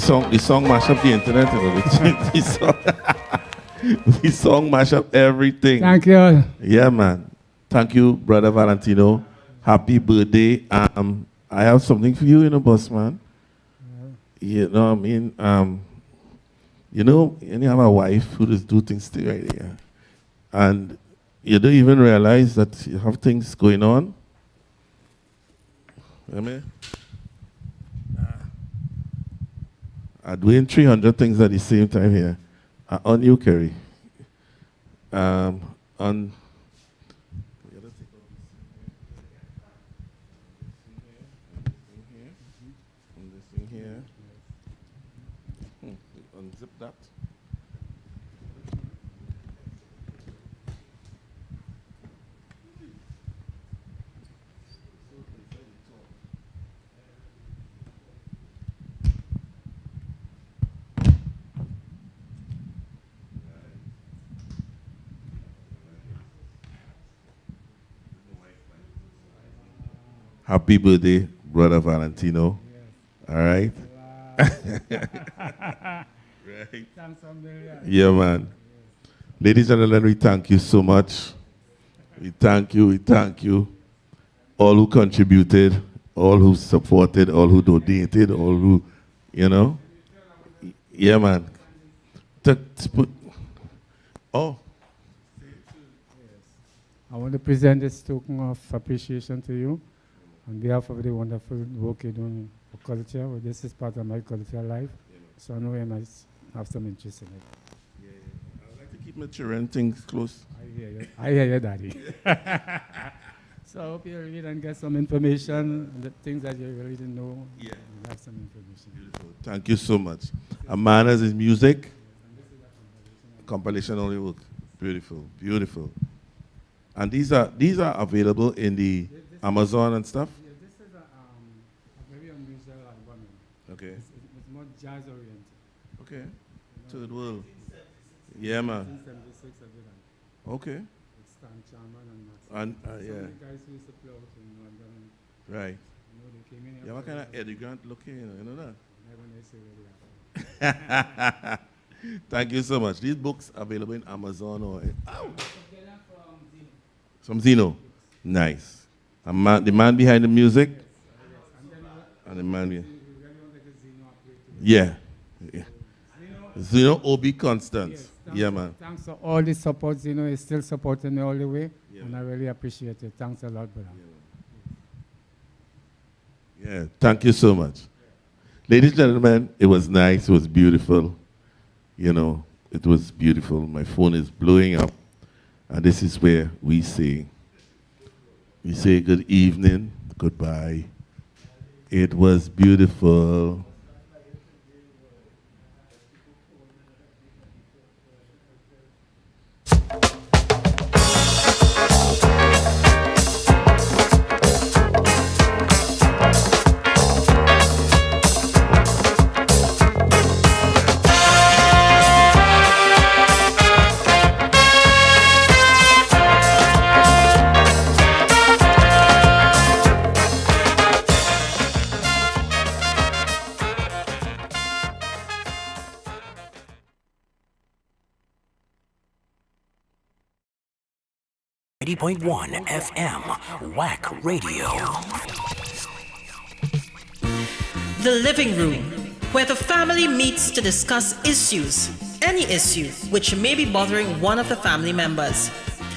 The song mash up the internet. You know, the song mash up everything. Thank you. Yeah, man. Thank you, Brother Valentino. Happy birthday. I have something for you, boss man. You know what I mean? And you have a wife who just do things to you right here. And you don't even realize that you have things going on. You know what I mean? I'm doing 300 things at the same time here. On you, Kerry. On this thing here. Unzip that. Happy birthday, Brother Valentino. All right? Right. Thanks a million. Yeah, man. Ladies and gentlemen, we thank you so much. We thank you. All who contributed, all who supported, all who donated, all who, Yeah, man. Oh. I want to present this token of appreciation to you on behalf of the wonderful work you're doing for culture. Well, this is part of my cultural life, so I know you might have some interest in it. Yeah. I would like to keep my children things close. I hear you, Daddy. So I hope you read and get some information, the things that you really didn't know. Yeah. You have some information. Beautiful. Thank you so much. Manners is music. Compilation only work. Beautiful, beautiful. And these are available in the Amazon and stuff? Yeah, this is a very unusual album. Okay. It's more jazz oriented. Okay. To the world. Yeah, man. 1976 I did that. Okay. With Stan Charman and Max. And some of the guys who used to play out in London. Right. They came in here. Yeah, what kind of Eddie Grant looking, you know that? Never necessarily. Thank you so much. These books available in Amazon or from Zeno. Nice. The man behind the music. And the man behind. Yeah. Zeno Obi Constant. Yes, Yeah, man. Thanks for all the support. Is still supporting me all the way. Yeah, and I really appreciate it. Thanks a lot, brother. Yeah, thank you so much. Ladies and gentlemen, it was nice. It was beautiful. It was beautiful. My phone is blowing up. And this is where we say good evening, goodbye. It was beautiful. FM, WACK Radio. The living room, where the family meets to discuss issues, any issue which may be bothering one of the family members.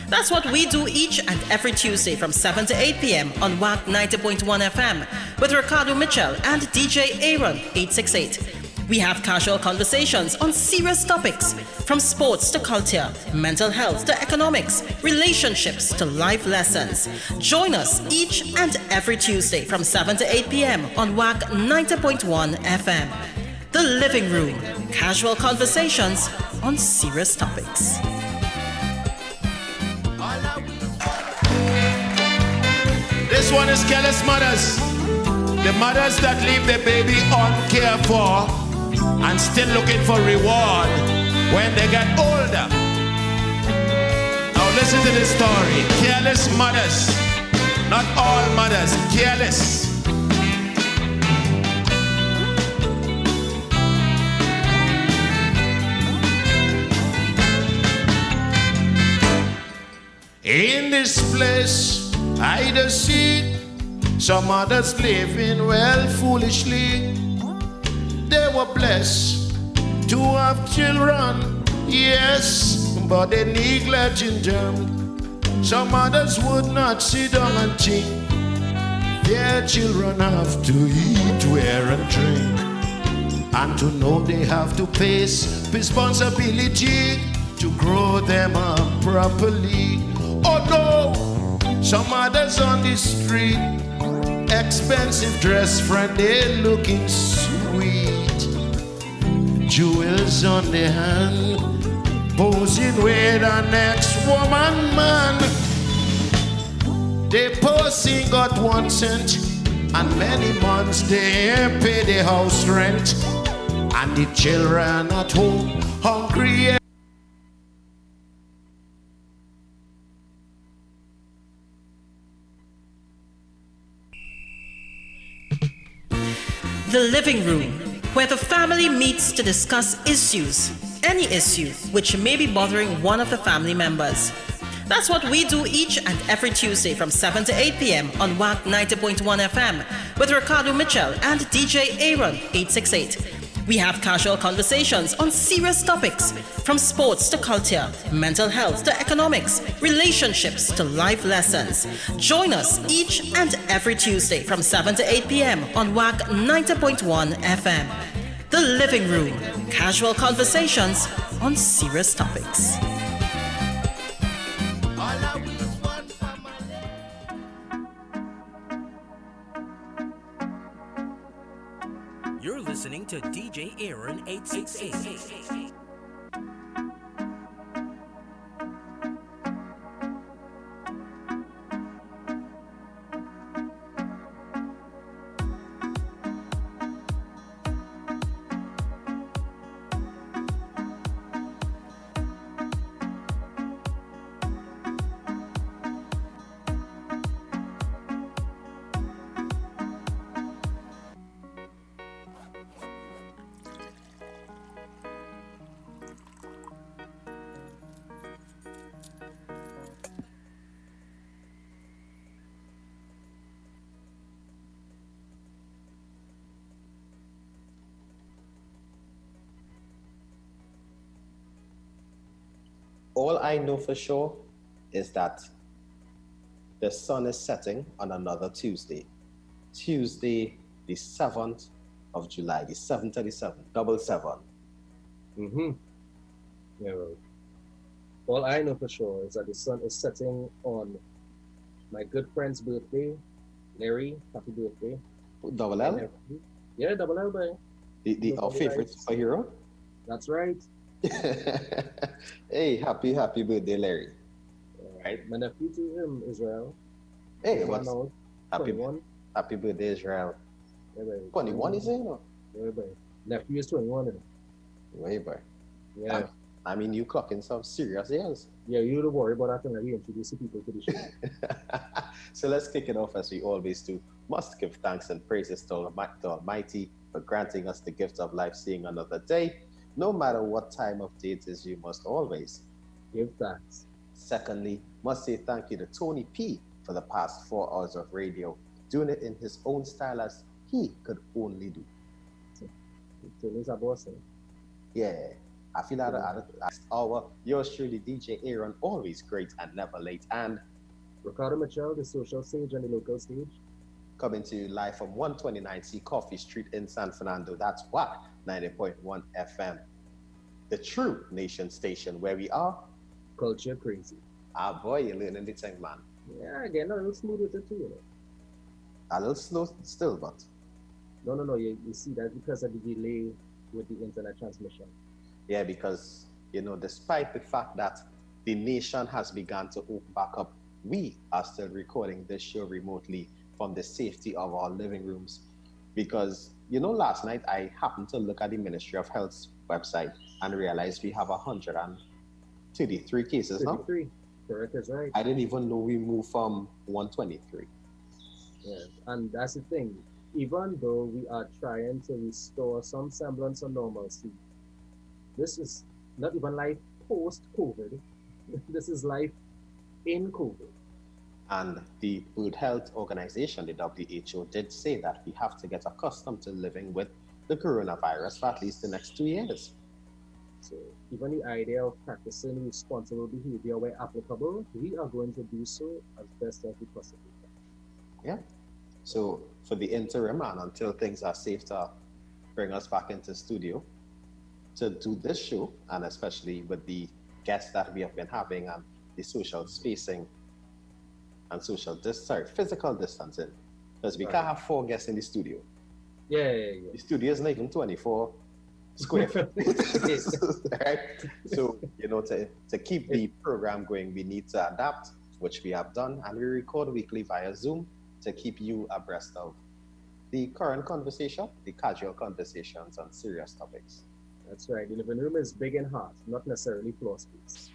That's what we do each and every Tuesday from 7 to 8 p.m. on WACK 90.1 FM with Ricardo Mitchell and DJ Aaron 868. We have casual conversations on serious topics, from sports to culture, mental health to economics, relationships to life lessons. Join us each and every Tuesday from 7 to 8 p.m. on WACK 90.1 FM. The Living Room, casual conversations on serious topics. This one is careless mothers. The mothers that leave their baby uncared for and still looking for reward when they get older. Now listen to this story. Careless mothers. Not all mothers, careless. In this place, I just see some others living well foolishly. They were blessed to have children, yes, but they neglecting them. Some others would not sit down and think. Their children have to eat, wear, and drink, and to know they have to face responsibility to grow them up properly. Oh no, some others on the street, expensive dress, friend, they looking sweet, jewels on their hand, posing with an ex-woman man. They posing got 1 cent, and many months they pay the house rent, and the children at home hungry. The living room, where the family meets to discuss issues, any issue which may be bothering one of the family members. That's what we do each and every Tuesday from 7 to 8 p.m. on WACK 90.1 FM with Ricardo Mitchell and DJ Aaron 868. We have casual conversations on serious topics, from sports to culture, mental health to economics, relationships to life lessons. Join us each and every Tuesday from 7 to 8 p.m. on WACK 90.1 FM. The Living Room, casual conversations on serious topics. You're listening to DJ Aaron 868. All I know for sure is that the sun is setting on another Tuesday. Tuesday, the 7th of July, the 737, 77. Yeah, right. All I know for sure is that the sun is setting on my good friend's birthday. Larry, happy birthday. Double L? Yeah, Double L, boy. Our favorite superhero? That's right. Hey, happy birthday, Larry. Right. My nephew to him, Israel. Hey, what's happy 21. Happy birthday, Israel. Yeah, boy. 21 is it? No? Yeah, boy. Nephew is 21. You know? Way boy. Yeah. I mean, you clocking some serious years. Yeah, you don't worry about that when we introduce the people to the show. So let's kick it off as we always do. Must give thanks and praises to Almighty for granting us the gift of life, seeing another day. No matter what time of day it is, you must always give thanks. Secondly, must say thank you to Tony P for the past 4 hours of radio, doing it in his own style as he could only do. Tony's a boss. Yeah, I feel that at last hour, yours truly, DJ Aaron, always great and never late, and Ricardo Mitchell, the social stage and the local stage. Coming to you live from 129C Coffee Street in San Fernando. That's WACK 90.1 FM. The true nation station where we are culture crazy. Ah boy, you're learning the thing, man. Yeah, again, a little smooth with it too, you know. A little slow still, but no. You see that because of the delay with the internet transmission. Yeah, because despite the fact that the nation has begun to open back up, we are still recording this show remotely from the safety of our living rooms. Because last night I happened to look at the Ministry of Health's website and realized we have 133 cases now. 33, correct, that's right. I didn't even know we moved from 123. Yeah, and that's the thing. Even though we are trying to restore some semblance of normalcy, this is not even life post-COVID. This is life in COVID. And the World Health Organization, the WHO, did say that we have to get accustomed to living with the coronavirus for at least the next 2 years. So even the idea of practicing responsible behavior where applicable, we are going to do so as best as we possibly can. Yeah. So for the interim and until things are safe to bring us back into studio to do this show, and especially with the guests that we have been having and the social spacing and physical distancing, because we can't have 4 guests in the studio. Yeah. The studio is not even 24 square feet. Right? So, to keep the program going, we need to adapt, which we have done, and we record weekly via Zoom to keep you abreast of the current conversation, the casual conversations on serious topics. That's right. The living room is big and hot, not necessarily floor space.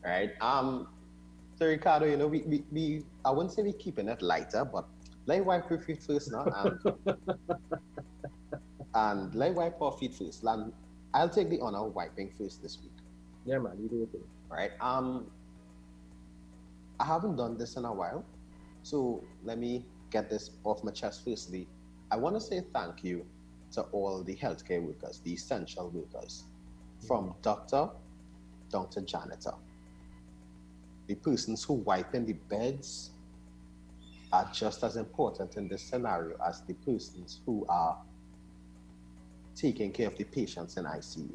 Right. So Ricardo, we I wouldn't say we're keeping it lighter, but let's wipe your feet first now, and let's wipe our feet first. And I'll take the honor of wiping first this week. Yeah, man, you do it. Right. I haven't done this in a while, so let me get this off my chest firstly. I want to say thank you to all the healthcare workers, the essential workers, from doctor down to janitor. The persons who wipe in the beds are just as important in this scenario as the persons who are taking care of the patients in ICU.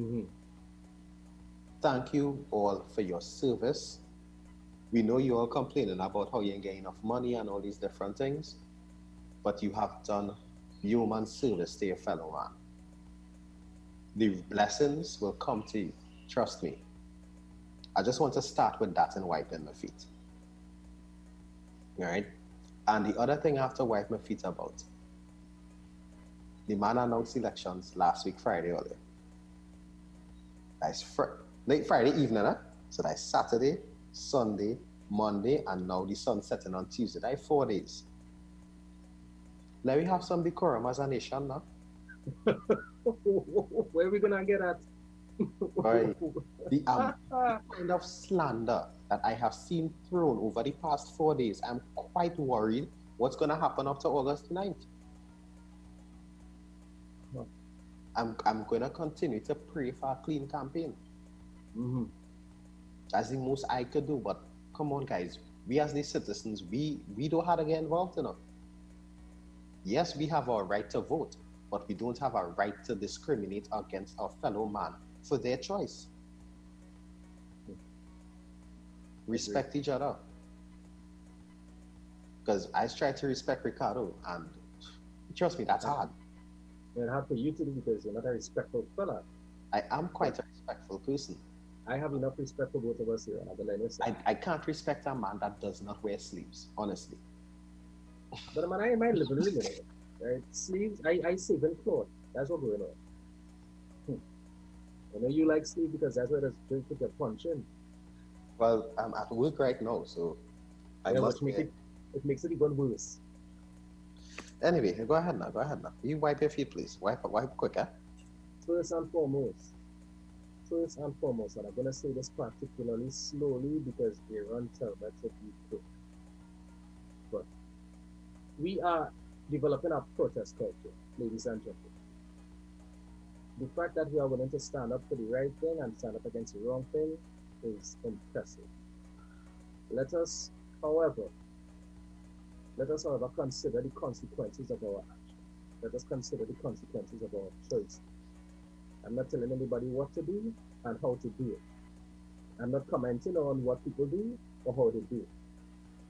Mm-hmm. Thank you all for your service. We know you're all complaining about how you ain't getting enough money and all these different things, but you have done human service to your fellow man. The blessings will come to you, trust me. I just want to start with that and wiping my feet. All right? And the other thing I have to wipe my feet about, the man announced elections last week, Friday earlier. That's late Friday evening, huh? So that's Saturday, Sunday, Monday, and now the sun setting on Tuesday. That's 4 days. Let me have some decorum as a nation now. Where are we gonna get at? Right. The kind of slander that I have seen thrown over the past 4 days, I'm quite worried what's going to happen after August 9th. I'm going to continue to pray for a clean campaign. Mm-hmm. That's the most I could do, but come on, guys. We as the citizens, we don't have to get involved enough. Yes, we have our right to vote, but we don't have a right to discriminate against our fellow man for their choice. Respect each other. Because I try to respect Ricardo, and trust me, that's hard. It's hard for you to do because you're not a respectful fella. I am quite a respectful person. I have enough respect for both of us here. I can't respect a man that does not wear sleeves, honestly. But man, I in my living room, right? Sleeves, I save in clothes. That's what's going on. I know you like sleep because that's where the drink put your punch in. Well, I'm at work right now, so I must make it makes it even worse. Anyway, go ahead now. You wipe your feet, please. Wipe quicker. First and foremost, and I'm gonna say this particularly slowly because Aaron told me to be quick. But we are developing a protest culture, ladies and gentlemen. The fact that we are willing to stand up for the right thing and stand up against the wrong thing is impressive. Let us, however, consider the consequences of our action. Let us consider the consequences of our choices. I'm not telling anybody what to do and how to do it. I'm not commenting on what people do or how they do it.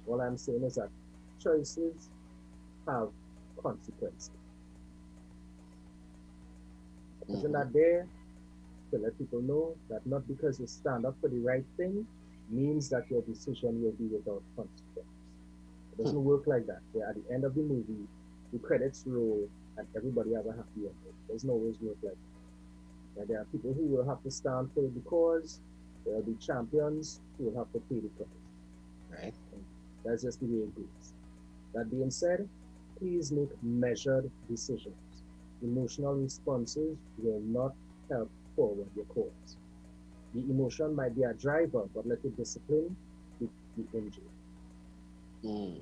All I'm saying is that choices have consequences. Isn't that there to let people know that not because you stand up for the right thing means that your decision will be without consequence. It doesn't work like that. Where at the end of the movie, the credits roll and everybody has a happy ending. It doesn't always work like that. And there are people who will have to stand for the cause. There will be champions who will have to pay the price. Right. And that's just the way it goes. That being said, please make measured decisions. Emotional responses will not help forward your cause. The emotion might be a driver, but let the discipline be the engine. Mm.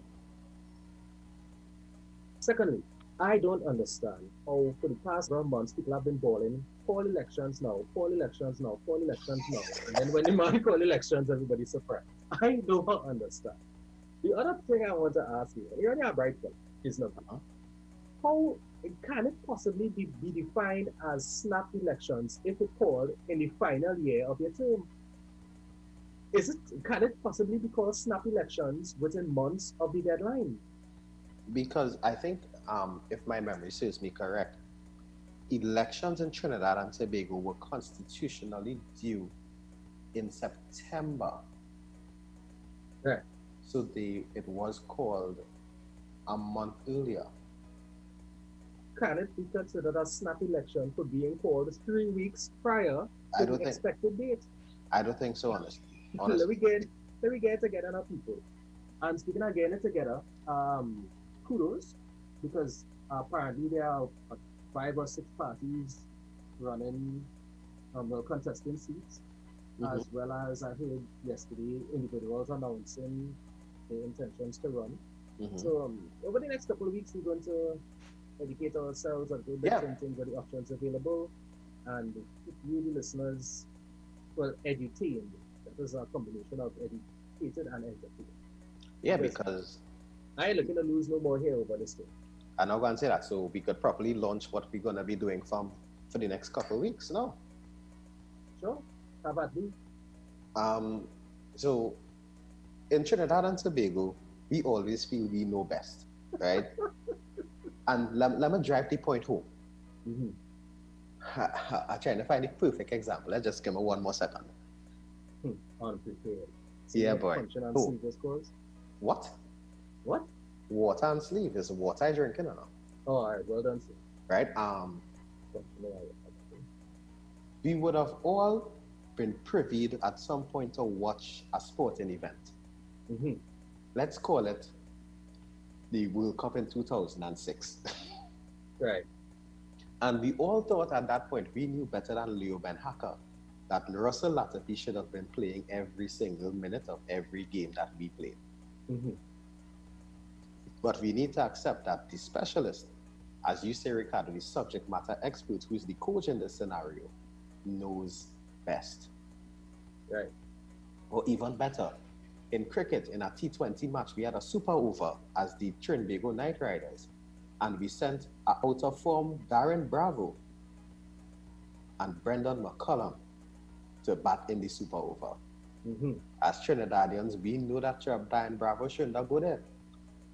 Secondly, I don't understand how for the past several months people have been bawling, fall elections now, fall elections now, fall elections now. And then when the man call elections, everybody's surprised. I don't understand. The other thing I want to ask you, you're only a bright fellow, is not how can it possibly be defined as snap elections if it called in the final year of your term? Can it possibly be called snap elections within months of the deadline? Because I think, if my memory serves me correct, elections in Trinidad and Tobago were constitutionally due in September. Right. So it was called a month earlier. Can it be considered a snap election for being called 3 weeks prior to the expected date? I don't think so, honestly. Let me get together now, people. And speaking of getting it together, kudos, because apparently there are 5 or 6 parties running contesting seats, as well as I heard yesterday individuals announcing their intentions to run. So over the next couple of weeks, we're going to educate ourselves on the different things, or the options available, and keep you, the listeners, well, edutained. That is a combination of educated and entertained. Yeah, because I ain't looking to lose no more here over this thing. I'm not going to say that, so we could properly launch what we're going to be doing for the next couple of weeks, no? Sure. How about you? So in Trinidad and Tobago, we always feel we know best, right? And let me drive the point home. I'm trying to find the perfect example. Let's just give me one more second. Unprepared. Yeah, boy. What? What? Water and sleeve is water I drinking or not? Oh, all right, well done, sir. Right? We would have all been privy at some point to watch a sporting event. Let's call it the World Cup in 2006. Right. And we all thought at that point we knew better than Leo Ben Hacker that Russell Latifi should have been playing every single minute of every game that we played. But we need to accept that the specialist, as you say, Ricardo, the subject matter expert, who's the coach in this scenario, knows best. Right. Or even better, in cricket, in a T20 match, we had a super over as the Trinidad Knight Riders, and we sent a out of form Darren Bravo and Brendan McCullum to bat in the super over. As Trinidadians, we know that Darren Bravo shouldn't have go there.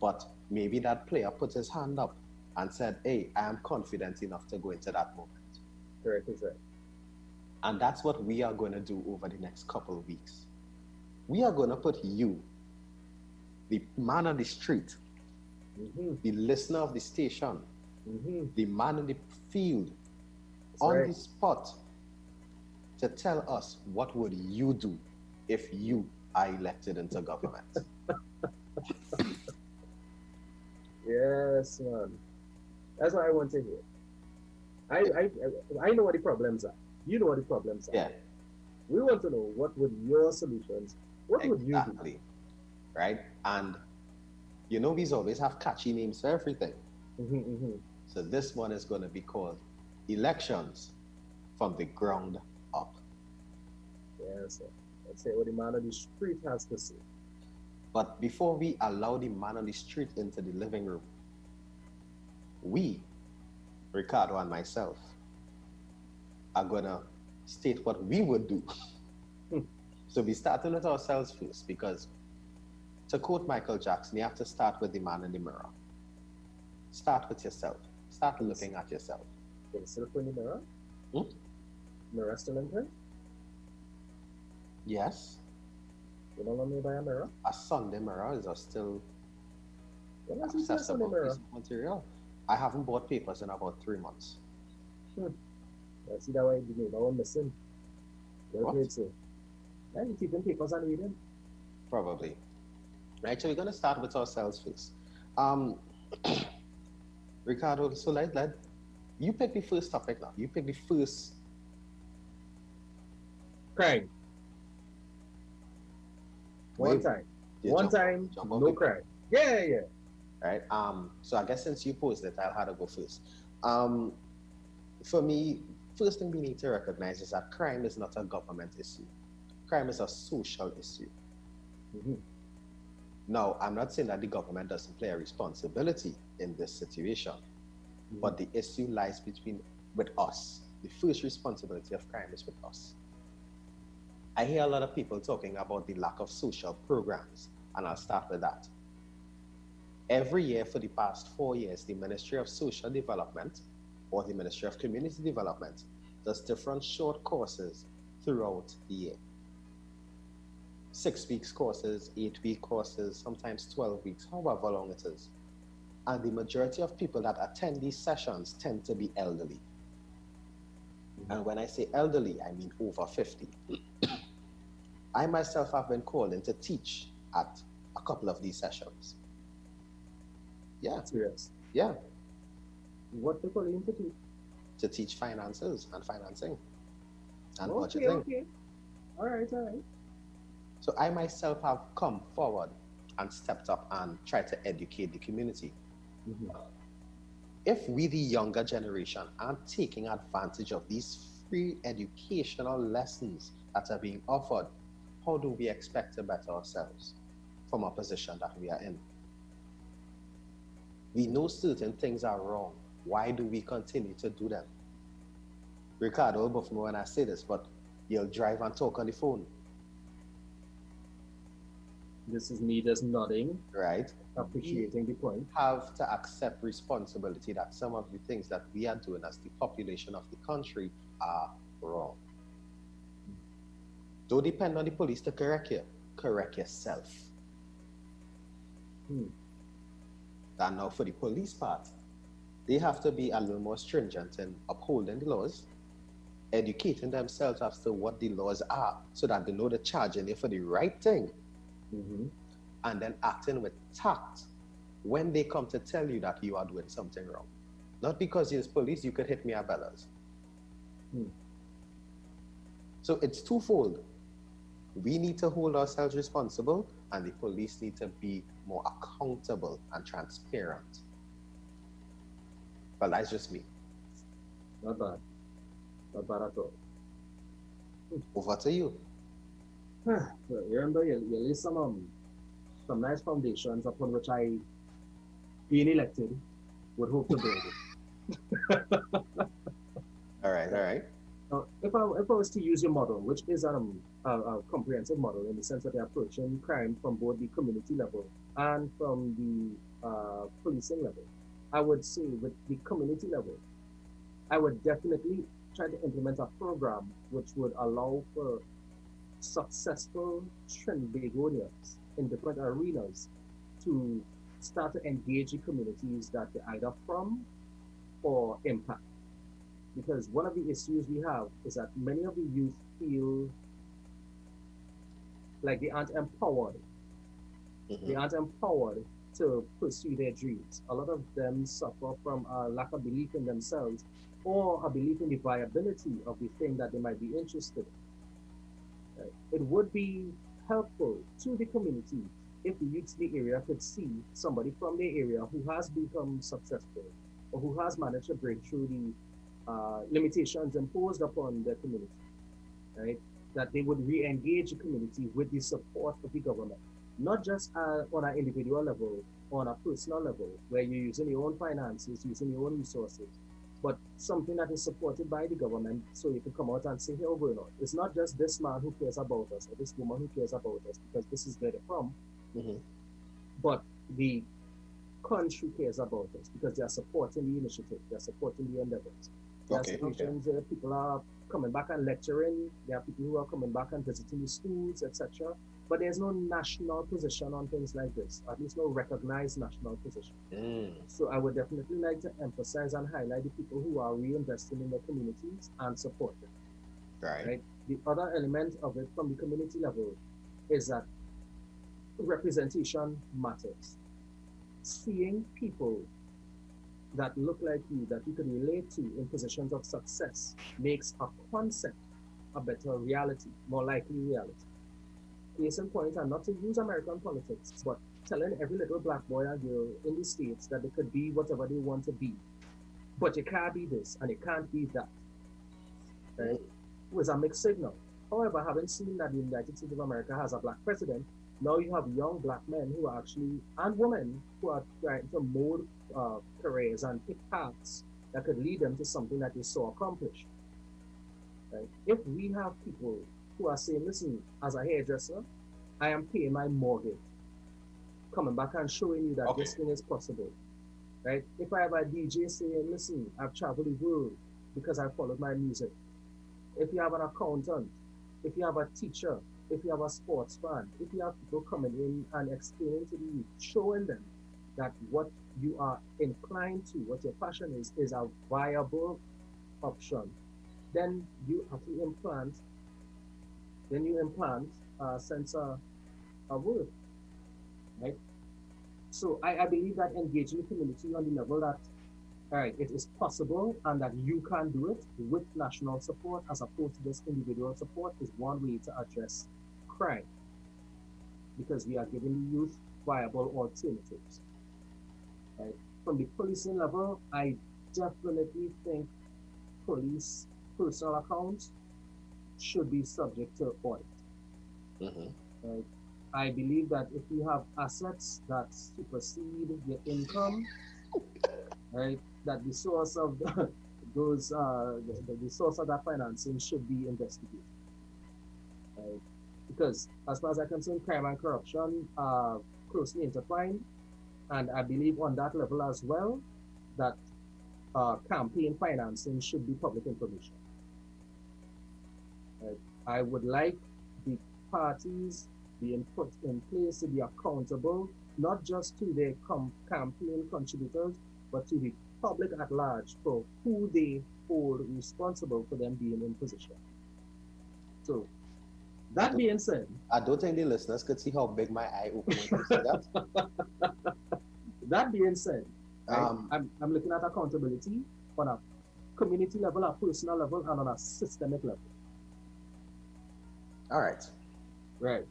But maybe that player put his hand up and said, hey, I am confident enough to go into that moment. Correct, is right. And that's what we are going to do over the next couple of weeks. We are going to put you, the man on the street, the listener of the station, the man in the field, on the spot, to tell us what would you do if you are elected into government. Yes, man. That's what I want to hear. I know what the problems are. You know what the problems are. Yeah. We want to know what would your solutions, what would you do? Right? And you know, we always have catchy names for everything. So this one is going to be called Elections from the Ground Up. Yes, sir. Let's say what the man on the street has to say. But before we allow the man on the street into the living room, we, Ricardo and myself, are going to state what we would do. So we starting with ourselves first, because to quote Michael Jackson, you have to start with the man in the mirror. Start with yourself. Start looking at yourself. Still in the mirror? Mirror still in there? Yes. You don't want me to buy a mirror? A Sunday mirror is still accessible piece of material. I haven't bought papers in about 3 months. I see that way the neighbor was missing. Well played, sir. Yeah, you keeping papers and reading? Probably. Right, so we're going to start with ourselves first. Ricardo, so you pick the first topic now. You pick the first crime. One Wait, time. you One jump- time, jump on no people. crime. Yeah. Right? So I guess since you posed it, I'll have to go first. For me, first thing we need to recognize is that crime is not a government issue. Crime is a social issue. Mhm. Now, I'm not saying that the government doesn't play a responsibility in this situation, but the issue lies with us. The first responsibility of crime is with us. I hear a lot of people talking about the lack of social programs, and I'll start with that. Every year for the past 4 years, the Ministry of Social Development or the Ministry of Community Development does different short courses throughout the year. 6 weeks courses, 8-week courses, sometimes 12 weeks, however long it is. And the majority of people that attend these sessions tend to be elderly. And when I say elderly, I mean over 50. I myself have been called in to teach at a couple of these sessions. Yeah, Serious. yeah, What they call you to teach? to teach finances and financing and Okay, budgeting. okay. All right. So I myself have come forward and stepped up and tried to educate the community. If we, the younger generation, aren't taking advantage of these free educational lessons that are being offered, how do we expect to better ourselves from a position that we are in? We know certain things are wrong. Why do we continue to do them? Ricardo, both me when I say this, but you'll drive and talk on the phone, This is me just nodding, right? appreciating the point. Have to accept responsibility that some of the things that we are doing as the population of the country are wrong. Don't depend on the police to correct you. Correct yourself. And now for the police part, they have to be a little more stringent in upholding the laws, educating themselves as to what the laws are so that they know they're charging you for the right thing, and then acting with tact when they come to tell you that you are doing something wrong. Not because you're police, you could hit me at Bellas. So it's twofold. We need to hold ourselves responsible, and the police need to be more accountable and transparent. But that's just me. Not bad. Not bad at all. Over to you. Well, remember, you lay some nice foundations upon which I, being elected, would hope to build. All right. If I was to use your model, which is a comprehensive model in the sense that they're approaching crime from both the community level and from the policing level, I would say with the community level, I would definitely try to implement a program which would allow for successful Trinidadians in different arenas to start to engage the communities that they're either from or impact. Because one of the issues we have is that many of the youth feel like they aren't empowered. They aren't empowered to pursue their dreams. A lot of them suffer from a lack of belief in themselves or a belief in the viability of the thing that they might be interested in. It would be helpful to the community if the youths in the area could see somebody from their area who has become successful or who has managed to break through the limitations imposed upon the community, right? That they would re-engage the community with the support of the government, not just on an individual level, on a personal level, where you're using your own finances, using your own resources, but something that is supported by the government, so you can come out and say, hey, what's going on? It's not just this man who cares about us or this woman who cares about us because this is where they're from, but the country cares about us because they are supporting the initiative, they're supporting the endeavors. There are situations where people are coming back and lecturing, there are people who are coming back and visiting the schools, etc. But there's no national position on things like this, at least no recognized national position. So I would definitely like to emphasize and highlight the people who are reinvesting in their communities and support them. Right? The other element of it from the community level is that representation matters. Seeing people that look like you, that you can relate to in positions of success, makes a concept a better reality, more likely reality. Case in point, and not to use American politics, but telling every little black boy and girl in the States that they could be whatever they want to be. But you can't be this and it can't be that. Right? It was a mixed signal. However, having seen that the United States of America has a black president, now you have young black men who are actually, and women, who are trying to mold careers and pick paths that could lead them to something that they so accomplish. Right? If we have people who are saying, listen, as a hairdresser, I am paying my mortgage, coming back and showing you that this thing is possible. Right? If I have a DJ saying, listen, I've traveled the world because I followed my music. If you have an accountant, if you have a teacher, if you have a sports fan, if you have people coming in and explaining to you, showing them that what you are inclined to, what your passion is a viable option, then you actually implant a sense of worth, right? So I believe that engaging the community on the level that, all right, it is possible and that you can do it with national support as opposed to just individual support is one way to address crime, because we are giving the youth viable alternatives. Right? From the policing level, I definitely think police personal accounts should be subject to audit. Right? I believe that if you have assets that supersede your income, right, that the source of those the source of that financing should be investigated. Right? Because as far as I can say, crime and corruption are closely intertwined, and I believe on that level as well that campaign financing should be public information. Right? I would like the parties being put in place to be accountable, not just to their campaign contributors, but to the public at large for who they hold responsible for them being in position. So, that being said, I don't think the listeners could see how big my eye opened when you said that. That being said, right, I'm looking at accountability on a community level, a personal level, and on a systemic level. All right. Right.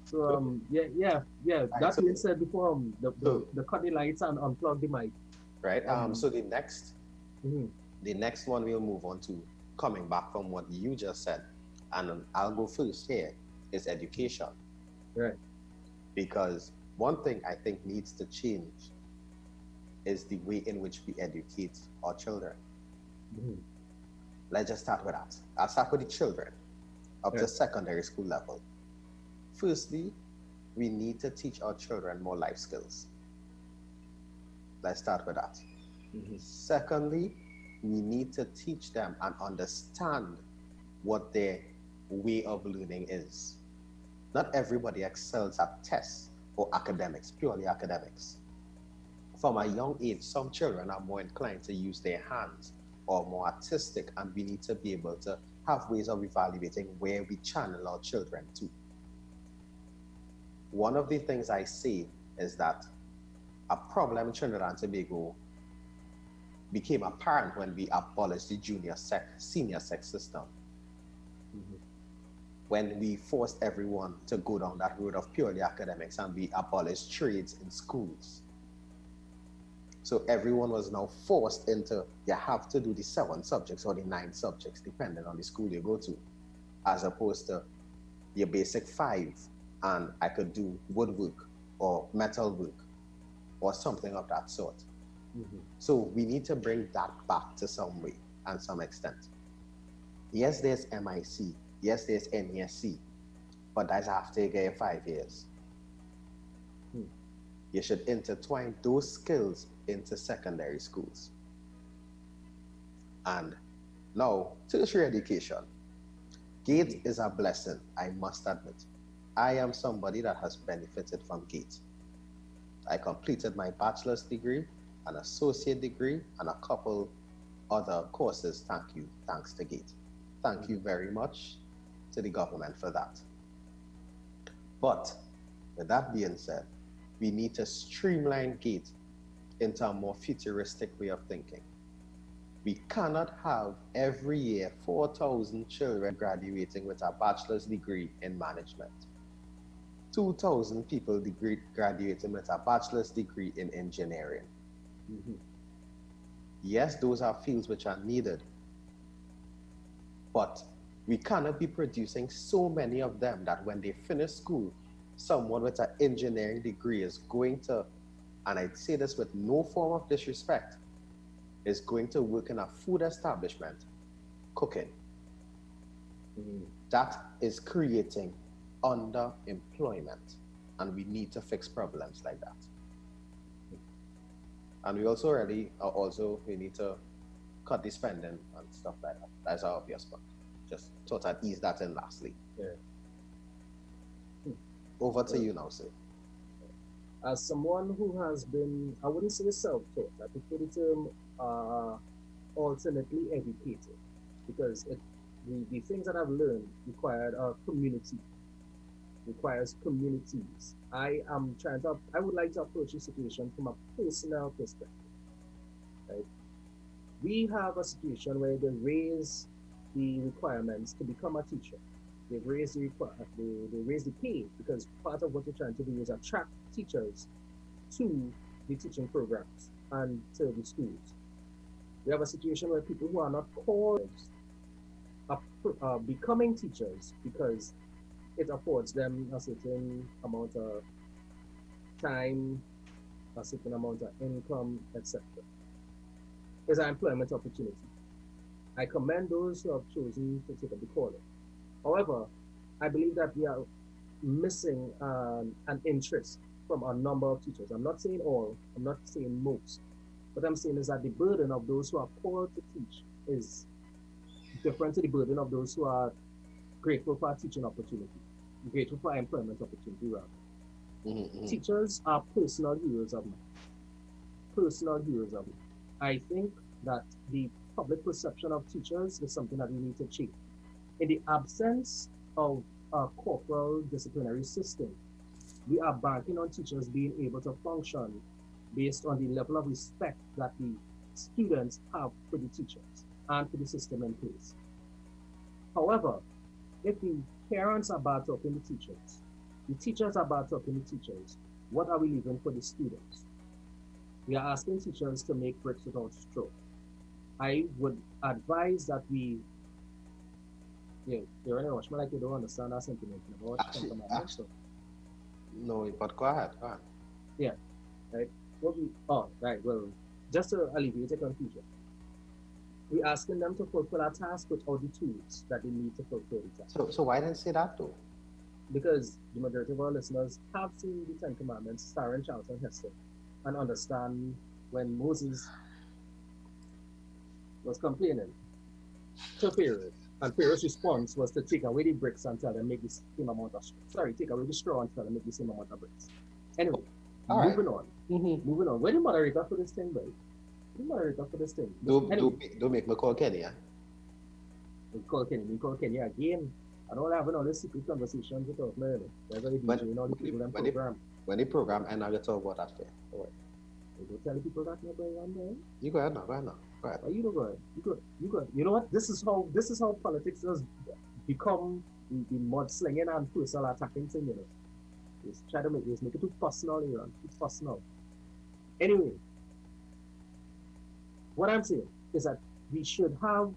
So yeah. Right, that being said, before the cut the lights and unplug the mic. Right. So the next one we'll move on to, coming back from what you just said, and I'll go first here, is education. Right. Because one thing I think needs to change is the way in which we educate our children. Let's just start with that. I'll start with the children up to secondary school level. Firstly, we need to teach our children more life skills. Let's start with that. Secondly, we need to teach them and understand what their way of learning is. Not everybody excels at tests or academics, purely academics. From a young age, some children are more inclined to use their hands or more artistic, and we need to be able to have ways of evaluating where we channel our children to. One of the things I see is that a problem in Trinidad and Tobago became apparent when we abolished the senior sex system. When we forced everyone to go down that road of purely academics and we abolished trades in schools. So everyone was now forced into, you have to do the 7 subjects or the 9 subjects, depending on the school you go to, as opposed to your basic 5, and I could do woodwork or metal work or something of that sort. So we need to bring that back to some way and some extent. Yes, there's MIC, yes, there's NESC, but that's after you get 5 years. You should intertwine those skills into secondary schools. And now, tertiary education. GATE is a blessing, I must admit. I am somebody that has benefited from GATE. I completed my bachelor's degree, an associate degree, and a couple other courses, thanks to GATE. Thank you very much to the government for that. But with that being said, we need to streamline GATE into a more futuristic way of thinking. We cannot have every year 4,000 children graduating with a bachelor's degree in management, 2,000 people graduating with a bachelor's degree in engineering. Yes, those are fields which are needed, but we cannot be producing so many of them that when they finish school, someone with an engineering degree is going to, and I say this with no form of disrespect, is going to work in a food establishment cooking. That is creating underemployment, and we need to fix problems like that. And we also we need to cut the spending and stuff like that. That's our obvious part. Just thought I'd ease that in lastly. Over to you now, sir. As someone who has been, I wouldn't say self-taught, I prefer the term alternately educated, because the things that I've learned required a community, requires communities. I would like to approach the situation from a personal perspective. Right? We have a situation where they raise the requirements to become a teacher. They raise the pay, because part of what they're trying to do is attract teachers to the teaching programs and to the schools. We have a situation where people who are not called are becoming teachers because it affords them a certain amount of time, a certain amount of income, etc. It's an employment opportunity. I commend those who have chosen to take up the calling. However, I believe that we are missing an interest from a number of teachers. I'm not saying all, I'm not saying most. What I'm saying is that the burden of those who are called to teach is different to the burden of those who are grateful for a teaching opportunity, grateful for employment opportunity rather. Teachers are personal heroes of mine. Personal heroes of mine. I think that the public perception of teachers is something that we need to change. In the absence of a corporal disciplinary system, we are banking on teachers being able to function based on the level of respect that the students have for the teachers and for the system in place. However, if the parents are bad talking the teachers are bad talking the teachers, what are we leaving for the students? We are asking teachers to make bricks without straw. I would advise that we you're in a rush, like you don't understand that sentiment about actually, no, but go ahead. Yeah, right. Well, just to alleviate the confusion, we're asking them to fulfill a task with all the tools that they need to fulfill the task. So why didn't say that though? Because the majority of our listeners have seen the Ten Commandments starring Charlton Heston and understand when Moses was complaining to Pharaoh. And Pharaoh's response was to take away the bricks and tell them make the same amount of take away the straw and tell them make the same amount of bricks. Anyway, moving on. Moving on. Where the moderator for this thing, boy? The moderator for this thing. Don't make me call Kenny, huh? We call Kenny again. I don't have all this secret conversations with Melda. That's why the DJ and all the people in the program. When the program ends, I'll talk about that fair. All right. You go tell the people that you're going on there. You go ahead now. Go ahead. Well, you don't go ahead. You go. You know what? This is how politics has become the mudslinging and personal attacking thing. You know, just try to make it too personal. You know, too personal. Anyway, what I'm saying is that we should have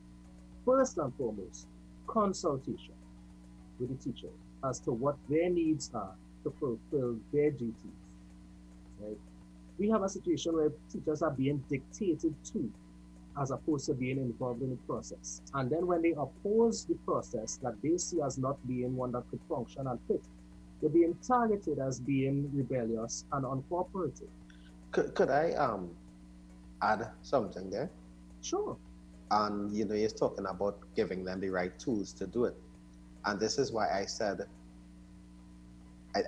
first and foremost consultation with the teachers as to what their needs are to fulfill their duties. Right? We have a situation where teachers are being dictated to as opposed to being involved in the process. And then when they oppose the process that they see as not being one that could function and fit, they're being targeted as being rebellious and uncooperative. Could I add something there? Sure. And you're talking about giving them the right tools to do it. And this is why I said,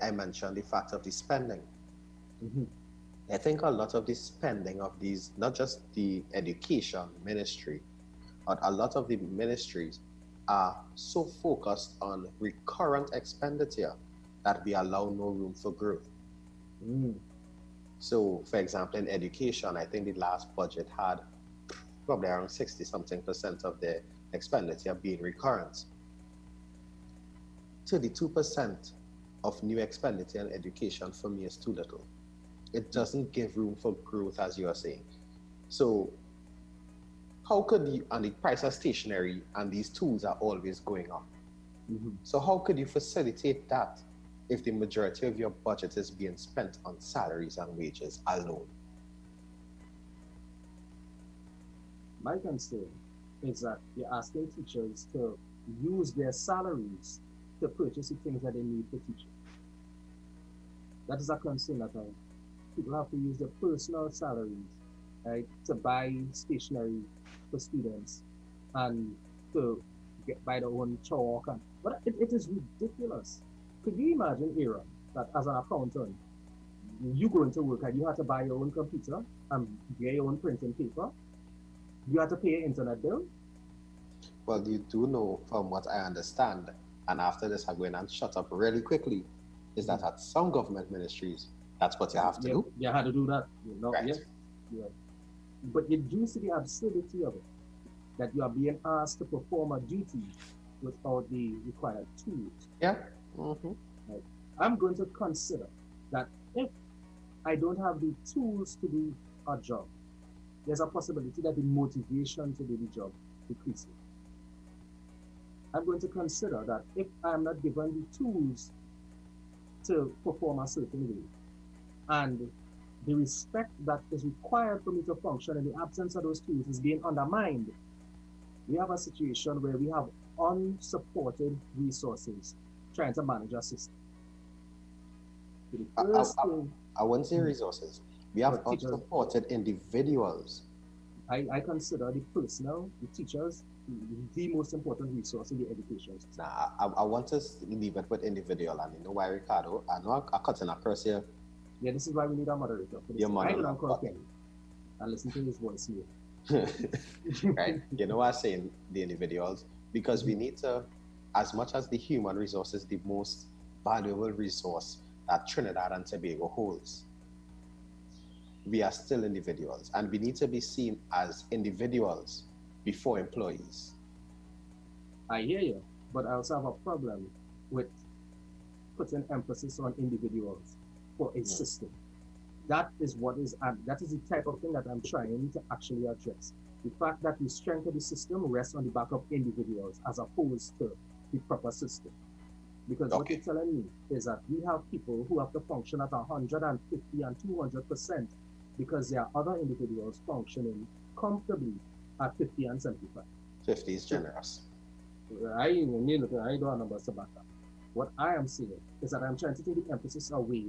I mentioned the fact of the spending. I think a lot of the spending of these, not just the education ministry, but a lot of the ministries are so focused on recurrent expenditure that we allow no room for growth. So, for example, in education, I think the last budget had probably around 60-something% of their expenditure being recurrent. 32% of new expenditure in education for me is too little. It doesn't give room for growth, as you are saying. So how could you, and the price of stationery and these tools are always going up. So how could you facilitate that if the majority of your budget is being spent on salaries and wages alone? My concern is that you're asking teachers to use their salaries to purchase the things that they need for teaching. That is a concern that people have to use their personal salaries, right, to buy stationery for students and to buy their own chalk. But it is ridiculous. Could you imagine, Aaron, that as an accountant, you go into work and you have to buy your own computer and get your own printing paper? You have to pay your internet bill? Well, you do know, from what I understand, and after this I'm going and shut up really quickly, is that at some government ministries, that's what you have to do. You had to do that. Right. Yeah. But you do see the absurdity of it, that you are being asked to perform a duty without the required tools. Yeah. Right. I'm going to consider that if I don't have the tools to do a job, there's a possibility that the motivation to do the job decreases. I'm going to consider that if I'm not given the tools to perform a certain way, and the respect that is required for me to function in the absence of those tools is being undermined, we have a situation where we have unsupported resources trying to manage our system. I wouldn't say resources. We have unsupported individuals. I consider the personnel, the teachers, the most important resource in the education system. Nah, I want to leave it with individual, and you know why, Ricardo? I know I cut in across here. Yeah, this is why we need a moderator. For this. I don't call Kenny and listen to his voice here. Right? You know why I'm saying the individuals? Because we need to, as much as the human resource is the most valuable resource that Trinidad and Tobago holds, we are still individuals, and we need to be seen as individuals before employees. I hear you, but I also have a problem with putting emphasis on individuals for a system. That is that is the type of thing that I'm trying to actually address. The fact that the strength of the system rests on the back of individuals as opposed to the proper system. Because what you're telling me is that we have people who have to function at 150 and 200% because there are other individuals functioning comfortably at 50 and 75. 50 is generous. I don't have numbers to back up. What I am saying is that I'm trying to take the emphasis away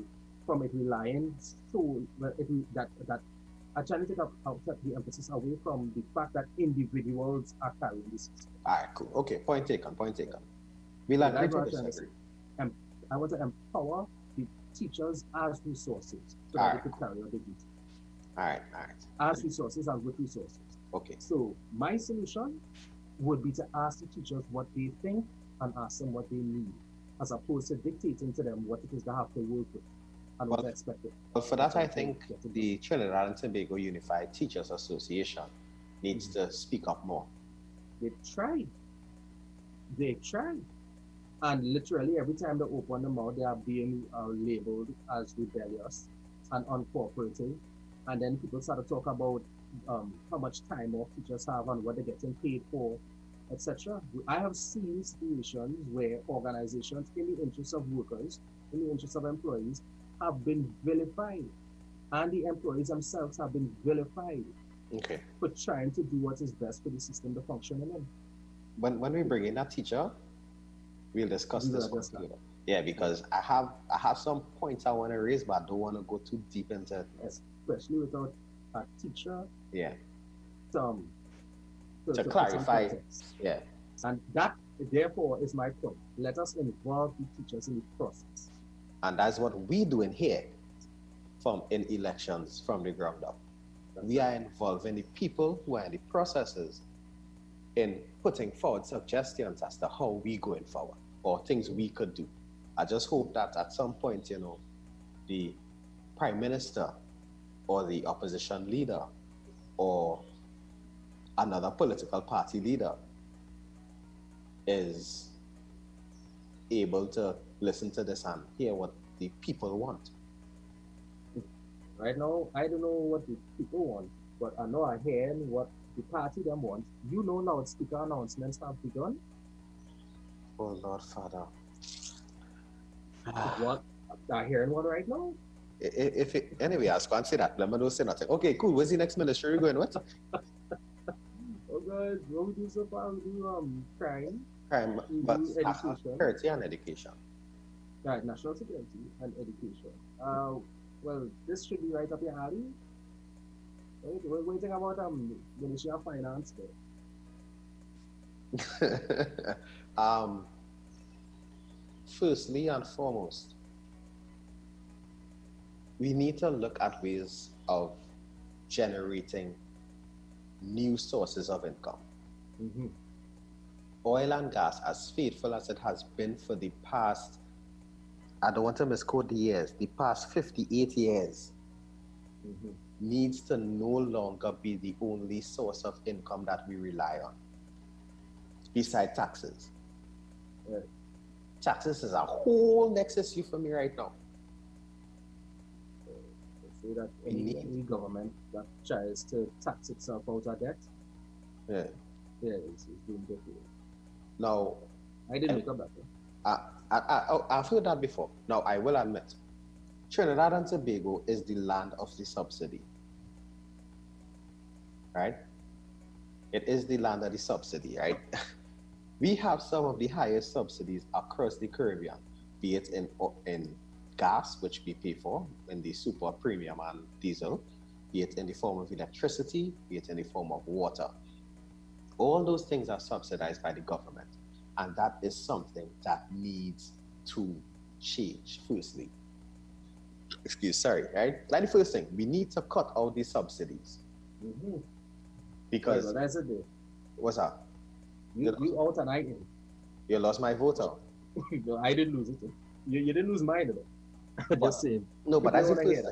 from it relying so that I'm trying to take out the emphasis away from the fact that individuals are carrying this system. All right, cool. Okay, point taken. We'll agree to disagree. I want to empower the teachers as resources so that they could carry out the duty. All right. As resources and with resources. Okay. So my solution would be to ask the teachers what they think and ask them what they need, as opposed to dictating to them what it is they have to work with and what's expected. Well, for that, I think the Trinidad and Tobago Unified Teachers Association needs to speak up more. They tried. And literally every time they open their mouth, they are being labeled as rebellious and uncooperative. And then people start to talk about how much time off teachers have and what they're getting paid for, etc. I have seen situations where organizations, in the interest of workers, in the interest of employees, have been vilified, and the employees themselves have been vilified for trying to do what is best for the system to function in. When we bring in a teacher, we'll discuss this one together. Yeah, because I have some points I want to raise, but I don't want to go too deep into it. Especially without a teacher. Yeah. To clarify. Yeah. And that, therefore, is my point. Let us involve the teachers in the process. And that's what we're doing here in elections from the ground up. We are involving the people who are in the processes in putting forward suggestions as to how we going forward or things we could do. I just hope that at some point, the Prime Minister or the opposition leader or another political party leader is able to listen to this and hear what the people want. Right now, I don't know what the people want, but I know I hear what the party them want. You know, loudspeaker announcements have begun. Oh Lord Father. What? I'm hearing one right now. Anyway, I was going to say that. Let me not say nothing. Okay, cool. Where's the next ministry you're going with? Oh guys, what we do so far? We do crime, But education. security and education. Right, national security and education. Well, this should be right up your alley. We're waiting about Ministry of Finance there. Firstly and foremost, we need to look at ways of generating new sources of income. Mm-hmm. Oil and gas, as faithful as it has been for the past, I don't want to misquote the years, the past 58 years, Mm-hmm. needs to no longer be the only source of income that we rely on, besides taxes. Right. Taxes is a whole next issue for me right now. They say that any government that tries to tax itself out of debt, Yeah. it's doing good. Now, I didn't make up that one. I've heard that before. Now, I will admit, Trinidad and Tobago is the land of the subsidy. Right? It is the land of the subsidy, right? We have some of the highest subsidies across the Caribbean, be it in gas, which we pay for in the super premium and diesel, be it in the form of electricity, be it in the form of water. All those things are subsidized by the government. And that is something that needs to change, firstly. Right? Like the first thing, we need to cut out these subsidies. Mm-hmm. Because, well, that's it there. What's that? You out and I in. You lost my vote out. No, I didn't lose it. You didn't lose mine, though. Just saying. No, but that's the first